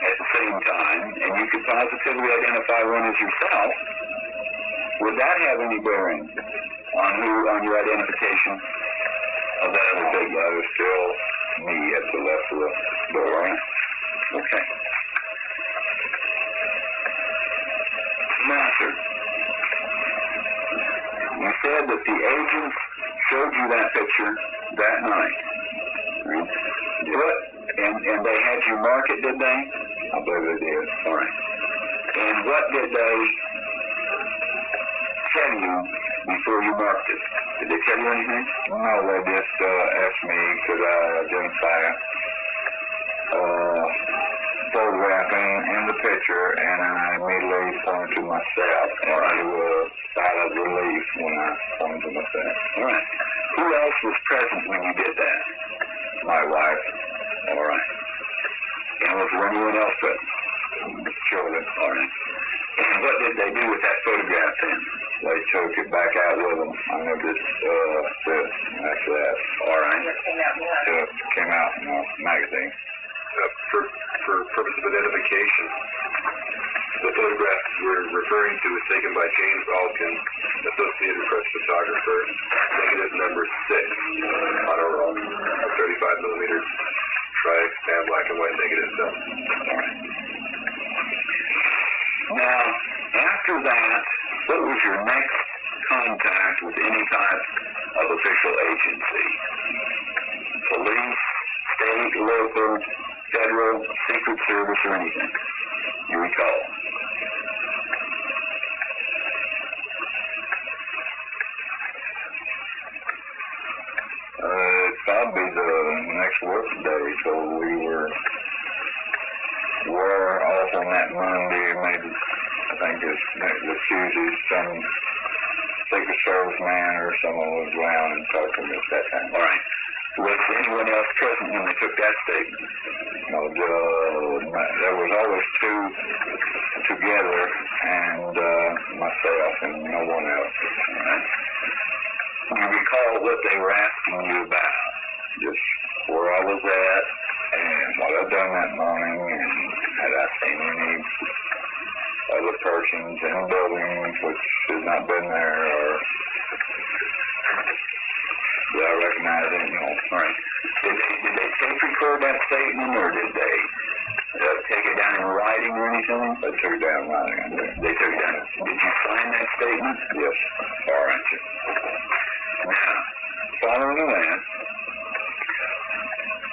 E: at the same time, and you could positively identify one as yourself, would that have any bearing on your identification of that other figure? That is still me at the left of the door, right? Okay. Now, sir, you said that the agents showed you that picture that night. Right? What? And they had you mark it, did they? I believe they did. All right. And what did they tell you before you marked it? Did they tell you anything? No, they just asked me could I identify photograph in the picture, and I immediately pointed to myself. All right. It was a sigh of relief when I pointed to myself. All right. Who else was present when you did that? My wife. All right. And was there anyone else present? Children. All right. And what did they do with that photograph then? They took it back out with them. I never did after that. All right. It came out in a magazine. For purpose of identification, the photograph we're referring to is taken by James Alkin, Associated Press photographer, negative number 6 on a 35mm tri-span black and white negative film. All right. Now, after that, what was your next contact with any type of official agency? Police, state, local, federal, Secret Service, or anything you recall? Probably the next working day, so we were off on that Monday, maybe, I think the Tuesday, some Secret Service man or someone was around and talked to me at that time. All right. Was anyone else present when they took that statement? No, there was always two together, and myself and no one else. All right. Do you recall what they were asking you about? Just where I was at and what I'd done that morning, and had I seen any other persons in the building which had not been there, or did I recognize it? No. All right. Did they tape record that statement, or did they take it down in writing or anything? They took it down in writing. They took it down. Did you sign that statement? Yes. All right. Now, following that,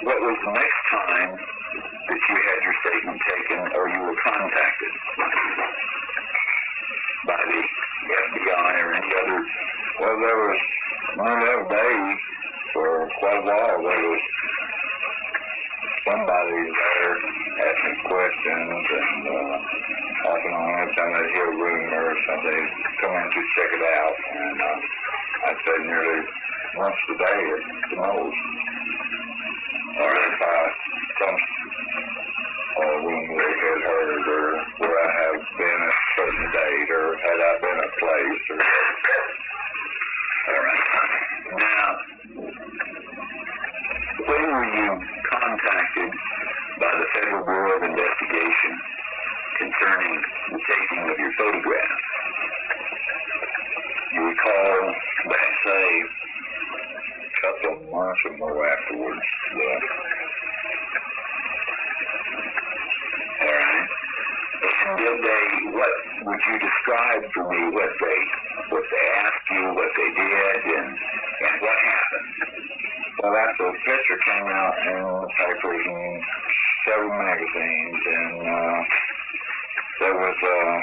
E: what was the next time that you had your statement taken or you were contacted by the FBI or any other? Well, there was not every day for quite a while. There was somebody there asking questions, and often on every time I'd hear a rumor or something, they'd come in to check it out, and I'd say nearly once a day at the most. Or if some rumor they had heard, or where I have been at a certain date, or had I been at a place, or... All right. Now, when were you contacted by the Federal Bureau of Investigation concerning the taking of your photograph? You recall that, say, a couple of months or more afterwards. Yeah. All right. And did they, what would you describe for me what they asked you, what they did, and what happened? Well, after the picture came out in the papers and several magazines, and there was a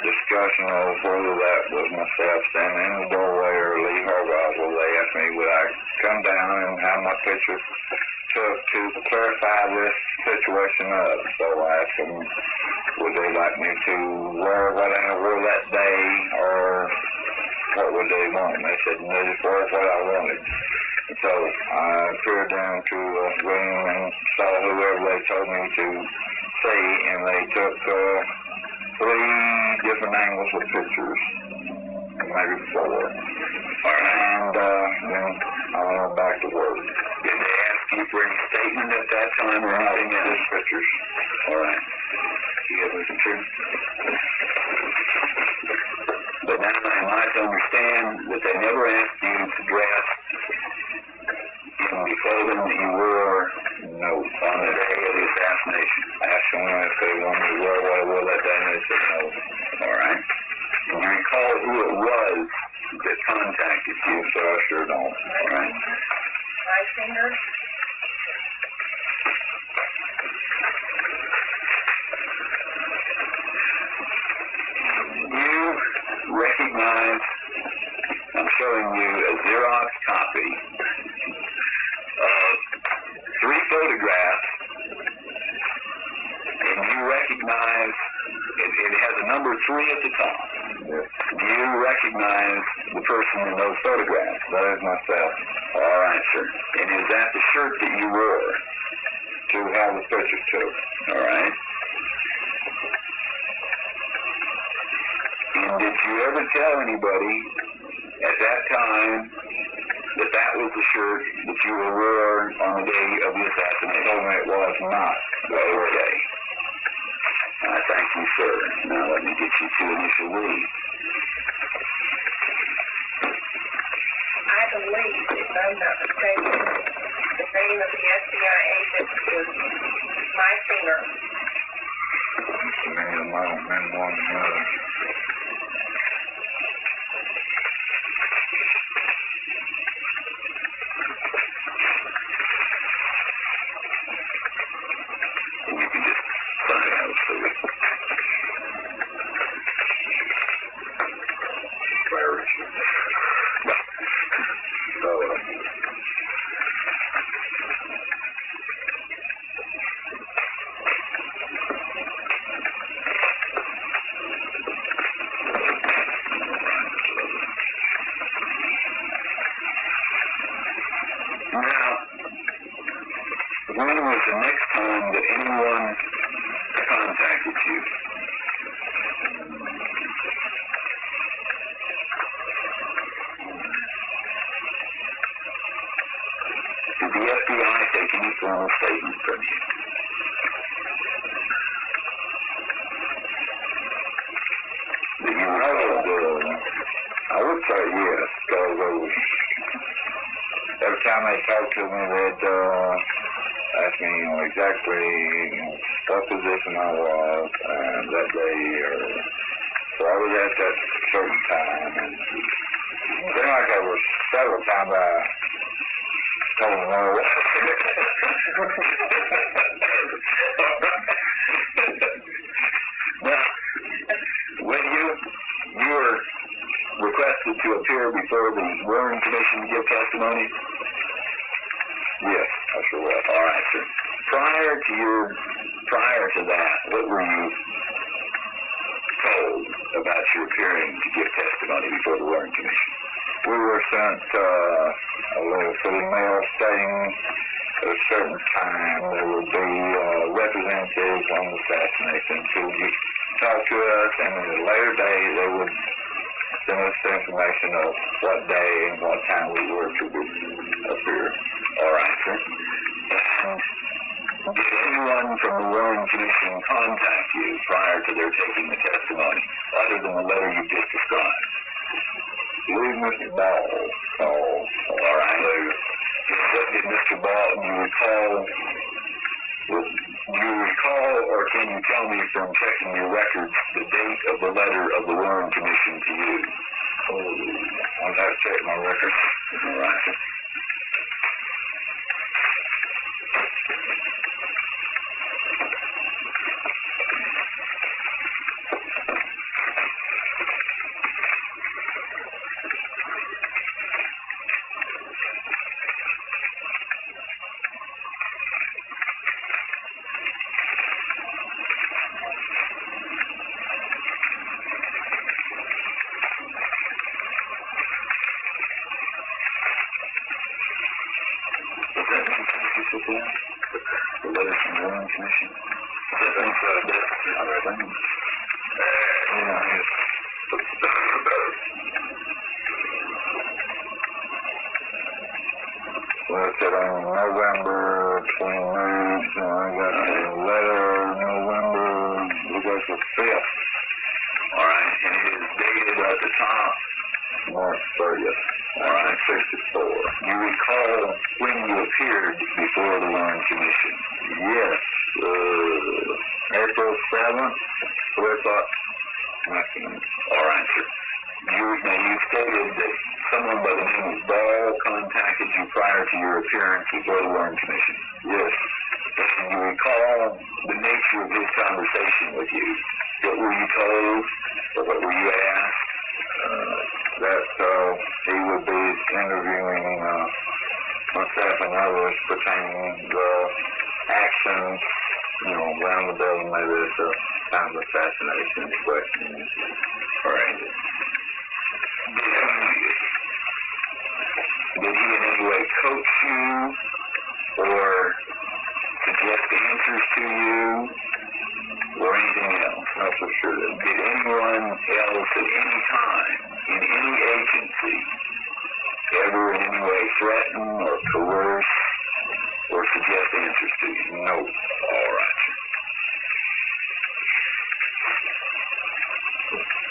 E: discussion of whether that was myself standing in the doorway or Lee Harville. They asked me would I come down and have my picture took to clarify this situation up. So I asked them, would they like me to wear what I wore that day, or what would they want? And they said, no, just wear what I wanted. And so I peered down to a room and saw whoever they told me to see, and they took 3 different angles of pictures, maybe 4. And then I went back to work. Did they ask you for any statement at that time or anything else? Just pictures. All right. You have a picture? But now am I to understand that they never asked you to dress in the clothing that you wore on the day of the assassination? I asked them if they wanted to wear what I wore that day, and they said no. All right. Do you recall who it was that contacted you? So I sure don't. All right.
G: My finger.
E: You recognize, I'm showing you a Xerox copy of 3 photographs, and you recognize, it has a number 3 at the top. Do you recognize the person in those photographs? That is myself. All right, sir. And is that the shirt that you wore to have the picture took? All right. And did you ever tell anybody at that time that that was the shirt that you wore on the day of the assassination? Told me it was not. Okay. Thank you, sir. Now let me get you to initial lead.
G: I believe, if I'm not mistaken, the name of the FBI agent is My Finger.
E: I don't remember one another. You can just find out through it. Where is it? Now, when was the next time that anyone contacted you? Did the FBI take any formal statement from you? Did you know? I would say yes, because every time they talked to me, they'd ask me, exactly what position I was that day, or so I was at that certain time. And it seemed like there were several times I told them where I was. Now, when you were requested to appear before the Warren Commission to give testimony? Yes, I sure was. All right, sir. Prior to that, what were you told about your appearing to give testimony before the Warren Commission? We were sent a little email stating at a certain time there would be representatives on the assassination to talk to us, and at a later day they would send us the information of what day and what time we were to appear. All right, sir. And did anyone from the Warren Commission contact you prior to their taking the testimony, other than the letter you just described? I believe Mr. Ball. Oh, all right. What did Mr. Ball, do you recall, or can you tell me from checking your records the date of the letter of the Warren Commission to you? Oh, I'll have to check my records. All right, sir. Population Warren Commission. Well, it said on November 29th, I got a letter, November, it was the 5th. Alright, and it is dated at the top, March 30th. Alright, 64. You recall when you appeared before the Warren Commission? Yes, April 7th, 4 o'clock. Alright, sir. You stated that someone by the name of Ball contacted you prior to your appearance before the Warren Commission. Yes. And you recall the nature of his conversation with you. What were you told, or what were you asked? That he would be interviewing myself and others pertaining to actions, around the building, maybe it's a kind of assassination question. All right. Did he in any way coach you or suggest answers to you or anything else? No, for sure. Did anyone else at any time in any agency ever in any way threaten or coerce or suggest answers to you? No. All right.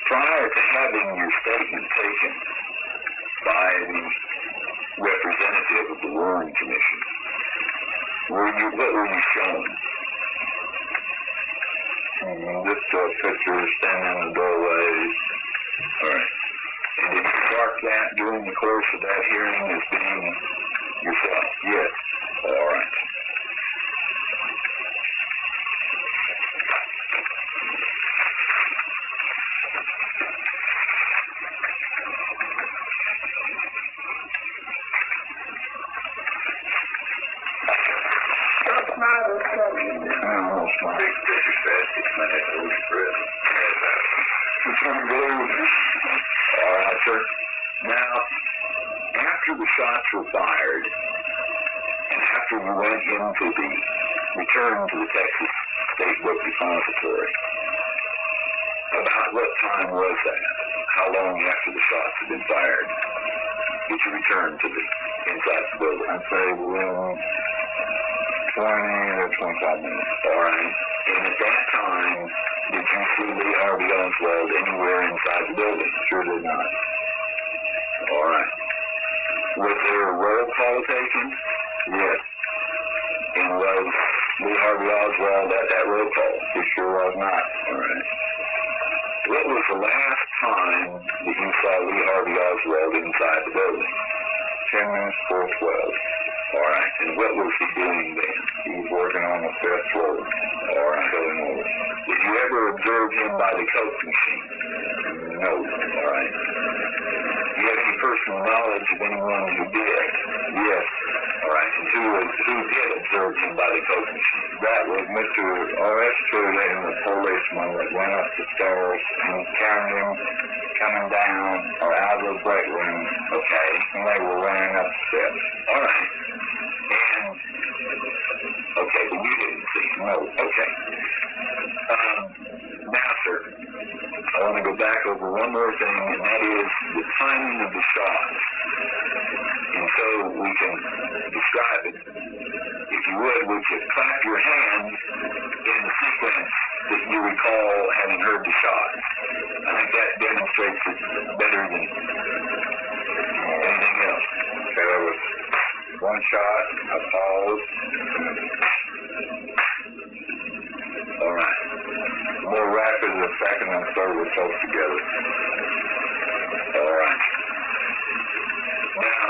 E: Prior to having your statement taken by the representative of the Warren Commission, what were you shown? Just a picture standing in the doorway. All right. And did you mark that during the course of that hearing as being yourself? Yes. All right. Alright, sir. Now, after the shots were fired, and after you went into the return to the Texas State Book Depository, about what time was that? How long after the shots had been fired did you return to the inside the building? I'd say within 20 or 25 minutes. Alright. And at that time, did you see Lee Harvey Oswald anywhere inside the building? Sure did not. Alright. Was there a roll call taken? Yes. And was Lee Harvey Oswald at that roll call? He sure was not. Alright. What was the last time that you saw Lee Harvey Oswald inside the building? 10 minutes before 12. Alright. And what was he doing then? He was working on the 5th floor. Alright. Going over. Did you ever observe him by the Coke machine? No. Alright. Do you have any personal knowledge of anyone who did? Yes. Alright. And who did observe him by the Coke machine? That was Mr. R.S. Truda and the policeman that went up the stairs and found him coming down or out of the break room. Okay. And they were running up the steps. Alright. And, okay, but you didn't see him. No. Okay. Now, sir, I want to go back over one more thing, and that is the timing of the shots. And so we can describe it. If you would you clap your hand in the sequence that you recall having heard the shots? I think that demonstrates it better than anything else. Okay, there was one shot, a pause. All right. More rapid, the second and third were close together. All right. Now,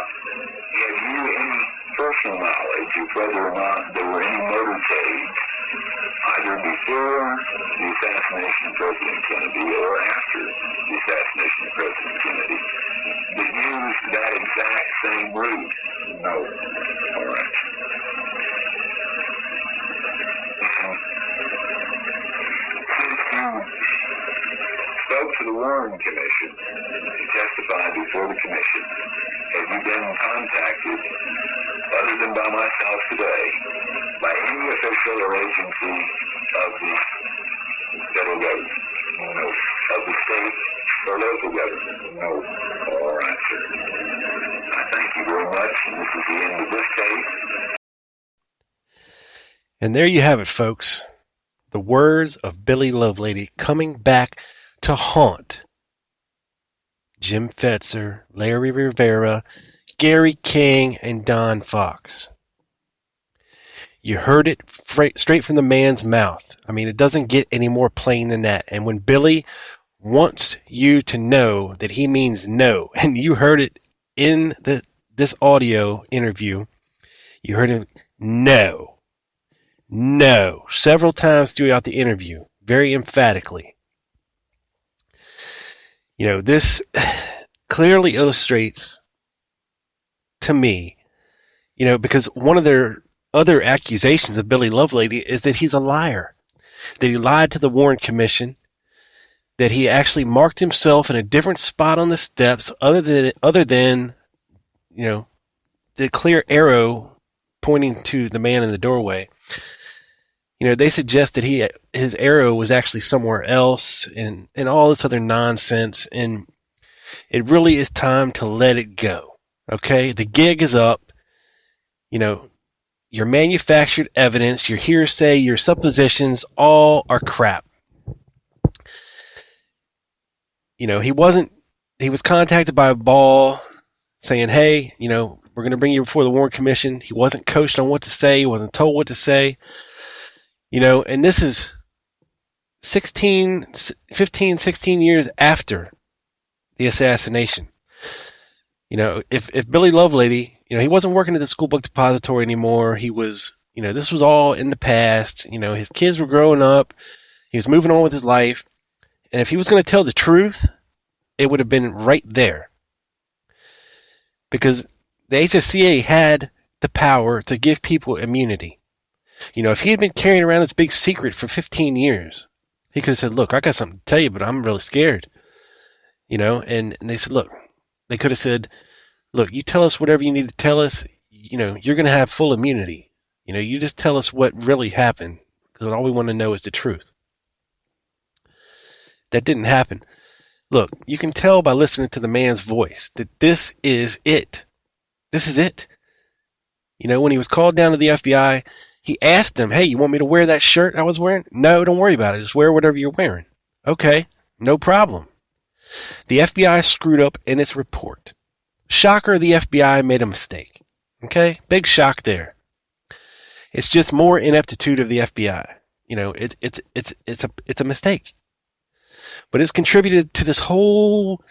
E: have you any personal knowledge of whether or not there were any motorcades either before the assassination of President Kennedy or after the assassination of President Kennedy that used that exact same route? No. All right. Spoke to the Warren Commission to testify before the Commission. Have you been contacted, other than by myself today, by any official killer agency of the federal government? No. Of the state or local government? No. All right, sir. I thank you very much, and this is the end of this case.
C: And there you have it, folks. The words of Billy Lovelady coming back to haunt Jim Fetzer, Larry Rivera, Gary King, and Don Fox. You heard it straight from the man's mouth. I mean, it doesn't get any more plain than that. And when Billy wants you to know that he means no, and you heard it in this audio interview, you heard him no, several times throughout the interview, very emphatically. This clearly illustrates to me, because one of their other accusations of Billy Lovelady is that he's a liar, that he lied to the Warren Commission, that he actually marked himself in a different spot on the steps other than the clear arrow pointing to the man in the doorway. They suggest that his arrow was actually somewhere else and all this other nonsense, and it really is time to let it go. Okay? The gig is up. Your manufactured evidence, your hearsay, your suppositions, all are crap. He was contacted by Ball saying, hey, we're going to bring you before the Warren Commission. He wasn't coached on what to say. He wasn't told what to say. And this is 15, 16 years after the assassination. If Billy Lovelady, he wasn't working at the school book depository anymore. He was, this was all in the past. His kids were growing up. He was moving on with his life. And if he was going to tell the truth, it would have been right there. Because the HSCA had the power to give people immunity. If he had been carrying around this big secret for 15 years, he could have said, look, I got something to tell you, but I'm really scared. And they said, look, they could have said, look, you tell us whatever you need to tell us. You're going to have full immunity. You just tell us what really happened, because all we want to know is the truth. That didn't happen. Look, you can tell by listening to the man's voice that this is it. This is it. When he was called down to the FBI, he asked them, hey, you want me to wear that shirt I was wearing? No, don't worry about it. Just wear whatever you're wearing. Okay, no problem. The FBI screwed up in its report. Shocker, the FBI made a mistake. Okay, big shock there. It's just more ineptitude of the FBI. It's a mistake. But it's contributed to this whole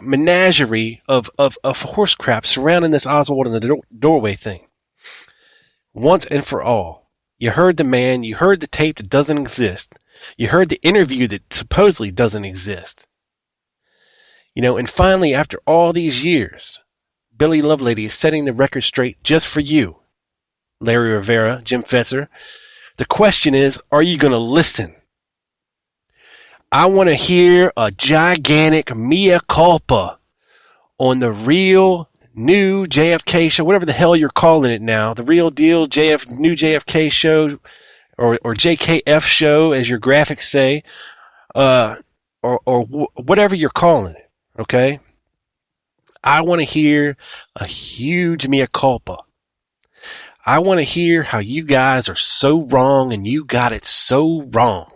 C: menagerie of horse crap surrounding this Oswald in the doorway thing. Once and for all. You heard the man, you heard the tape that doesn't exist. You heard the interview that supposedly doesn't exist. And finally, after all these years, Billy Lovelady is setting the record straight just for you, Larry Rivera, Jim Fetzer. The question is, are you going to listen? I want to hear a gigantic mea culpa on the real new JFK show, whatever the hell you're calling it now, the real deal new JFK show, or JKF show, as your graphics say, or whatever you're calling it, okay? I want to hear a huge mea culpa. I want to hear how you guys are so wrong and you got it so wrong.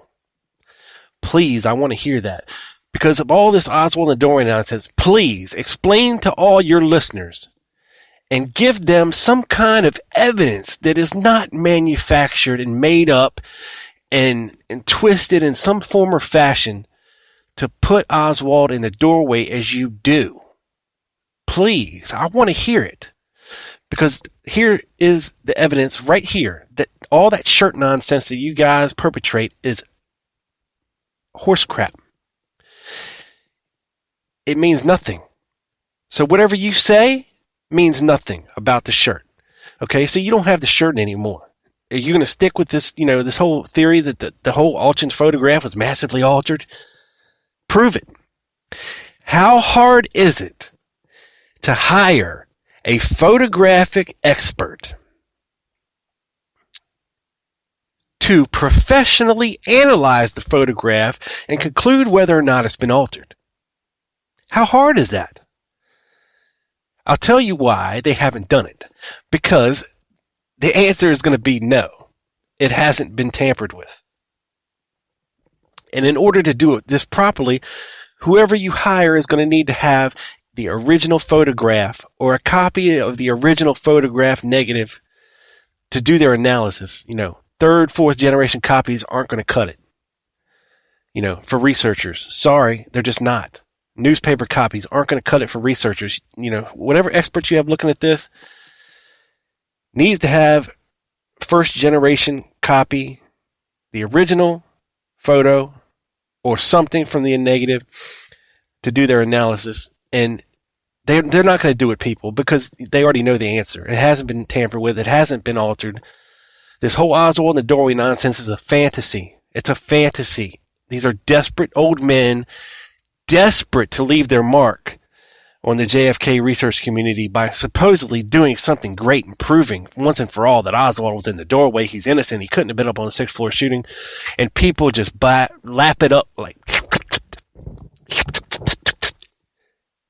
C: Please, I want to hear that. Because of all this Oswald and Dory nonsense, please explain to all your listeners and give them some kind of evidence that is not manufactured and made up and twisted in some form or fashion to put Oswald in the doorway as you do. Please, I want to hear it. Because here is the evidence right here that all that shirt nonsense that you guys perpetrate is horse crap. It means nothing. So whatever you say means nothing about the shirt. Okay, so you don't have the shirt anymore. Are you going to stick with this, this whole theory that the whole Alchin's photograph was massively altered? Prove it. How hard is it to hire a photographic expert to professionally analyze the photograph and conclude whether or not it's been altered. How hard is that? I'll tell you why they haven't done it. Because the answer is going to be no. It hasn't been tampered with. And in order to do this properly, whoever you hire is going to need to have the original photograph or a copy of the original photograph negative to do their analysis. Third, fourth generation copies aren't going to cut it. For researchers. Sorry, they're just not. Newspaper copies aren't going to cut it for researchers. Whatever experts you have looking at this needs to have first generation copy, the original photo, or something from the negative to do their analysis. And they're not going to do it, people, because they already know the answer. It hasn't been tampered with. It hasn't been altered. This whole Oswald in the doorway nonsense is a fantasy. It's a fantasy. These are desperate old men, desperate to leave their mark on the JFK research community by supposedly doing something great and proving once and for all that Oswald was in the doorway. He's innocent. He couldn't have been up on the 6th floor shooting. And people just lap it up like...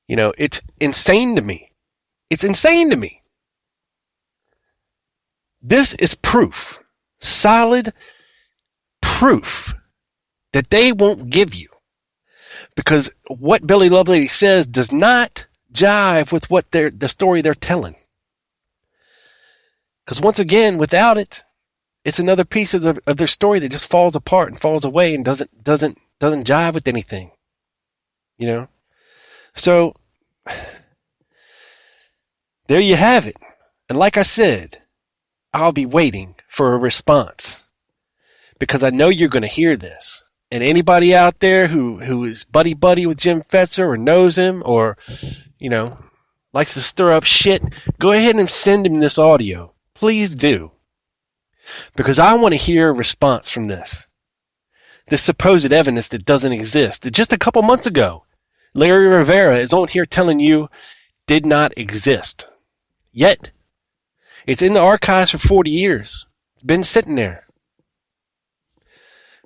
C: it's insane to me. It's insane to me. This is proof, solid proof that they won't give you. Because what Billy Lovelady says does not jive with what the story they're telling. Because once again, without it, it's another piece of their story that just falls apart and falls away and doesn't jive with anything. So there you have it. And like I said, I'll be waiting for a response because I know you're going to hear this. And anybody out there who is buddy with Jim Fetzer or knows him or, likes to stir up shit, go ahead and send him this audio. Please do. Because I want to hear a response from this. This supposed evidence that doesn't exist. That just a couple months ago, Larry Rivera is on here telling you did not exist. Yet, it's in the archives for 40 years. It's been sitting there.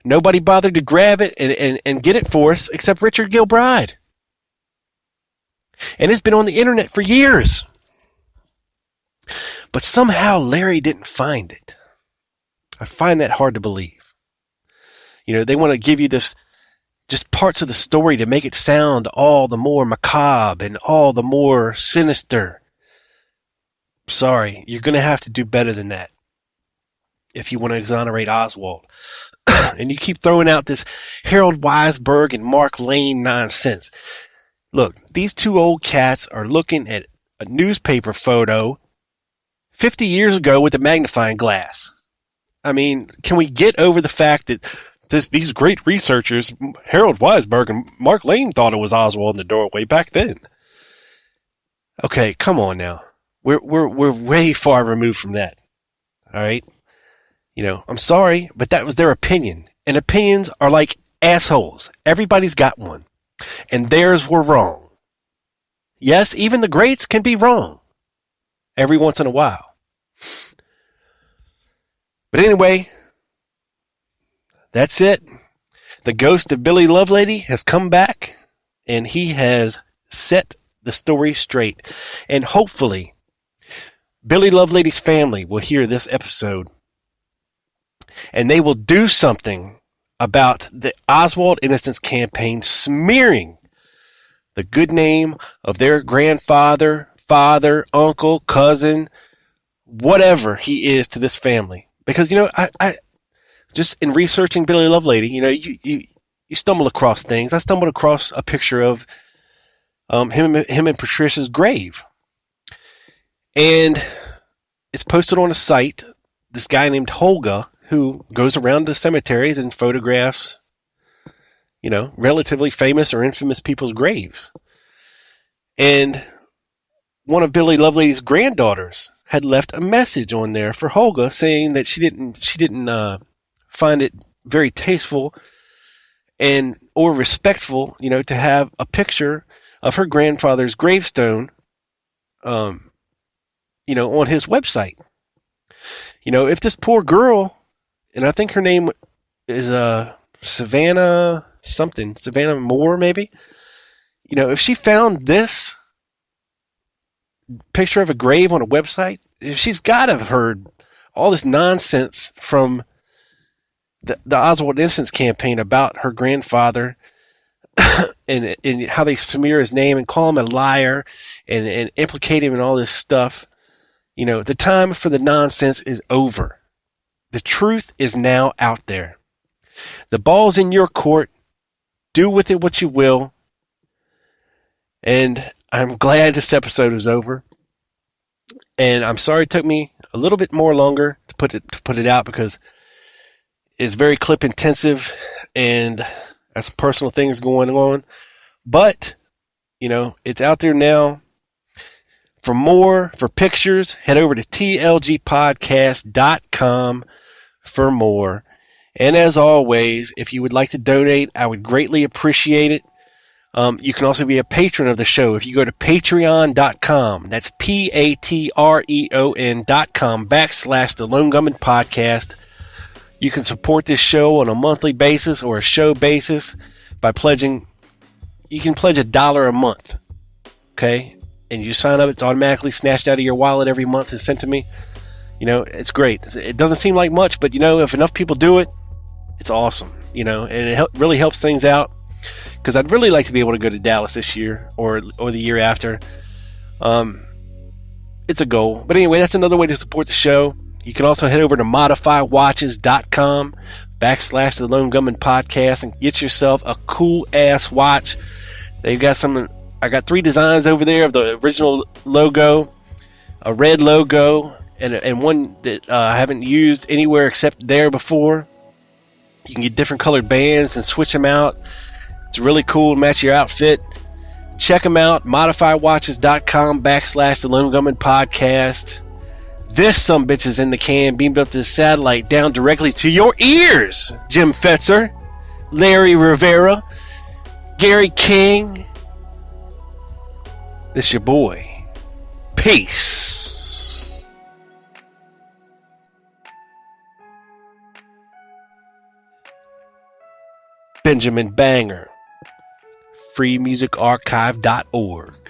C: Nobody bothered to grab it and get it for us except Richard Gilbride. And it's been on the internet for years. But somehow Larry didn't find it. I find that hard to believe. They want to give you this, just parts of the story to make it sound all the more macabre and all the more sinister. Sorry, you're going to have to do better than that if you want to exonerate Oswald. And you keep throwing out this Harold Weisberg and Mark Lane nonsense. Look, these two old cats are looking at a newspaper photo 50 years ago with a magnifying glass. I mean, can we get over the fact that these great researchers, Harold Weisberg and Mark Lane, thought it was Oswald in the doorway back then? Okay, come on now. We're way far removed from that. All right? I'm sorry, but that was their opinion. And opinions are like assholes. Everybody's got one. And theirs were wrong. Yes, even the greats can be wrong. Every once in a while. But anyway, that's it. The ghost of Billy Lovelady has come back. And he has set the story straight. And hopefully, Billy Lovelady's family will hear this episode. And they will do something about the Oswald Innocence Campaign smearing the good name of their grandfather, father, uncle, cousin, whatever he is to this family. Because, I just in researching Billy Lovelady, you stumble across things. I stumbled across a picture of him and Patricia's grave. And it's posted on a site. This guy named Holga, who goes around to cemeteries and photographs, relatively famous or infamous people's graves. And one of Billy Lovelady's granddaughters had left a message on there for Holga saying that she didn't find it very tasteful and or respectful, to have a picture of her grandfather's gravestone, on his website. If this poor girl and I think her name is Savannah something, Savannah Moore maybe. You know, if she found this picture of a grave on a website, she's got to have heard all this nonsense from the Oswald Innocence campaign about her grandfather and how they smear his name and call him a liar and implicate him in all this stuff. You know, the time for the nonsense is over. The truth is now out there. The ball's in your court. Do with it what you will. And I'm glad this episode is over. And I'm sorry it took me a little bit more longer to put it out because it's very clip intensive and has some personal things going on. But, you know, it's out there now. For pictures, head over to tlgpodcast.com for more. And as always, if you would like to donate, I would greatly appreciate it. You can also be a patron of the show if you go to patreon.com. That's patreon.com/The Lone Gunman Podcast. You can support this show on a monthly basis or a show basis by pledging. You can pledge $1 a month. Okay? And you sign up, it's automatically snatched out of your wallet every month and sent to me. You know, it's great. It doesn't seem like much, but you know, if enough people do it, it's awesome. You know, and it really helps things out. Because I'd really like to be able to go to Dallas this year or the year after. It's a goal. But anyway, that's another way to support the show. You can also head over to modifywatches.com/The Lone Gunman Podcast and get yourself a cool ass watch. They've got I got 3 designs over there of the original logo, a red logo, and one that I haven't used anywhere except there before. You can get different colored bands and switch them out. It's really cool to match your outfit. Check them out. modifywatches.com/The Lone Gunman Podcast. This sumbitch is in the can, beamed up to the satellite, down directly to your ears. Jim Fetzer, Larry Rivera, Gary King. This your boy. Peace. Benjamin Banger. freemusicarchive.org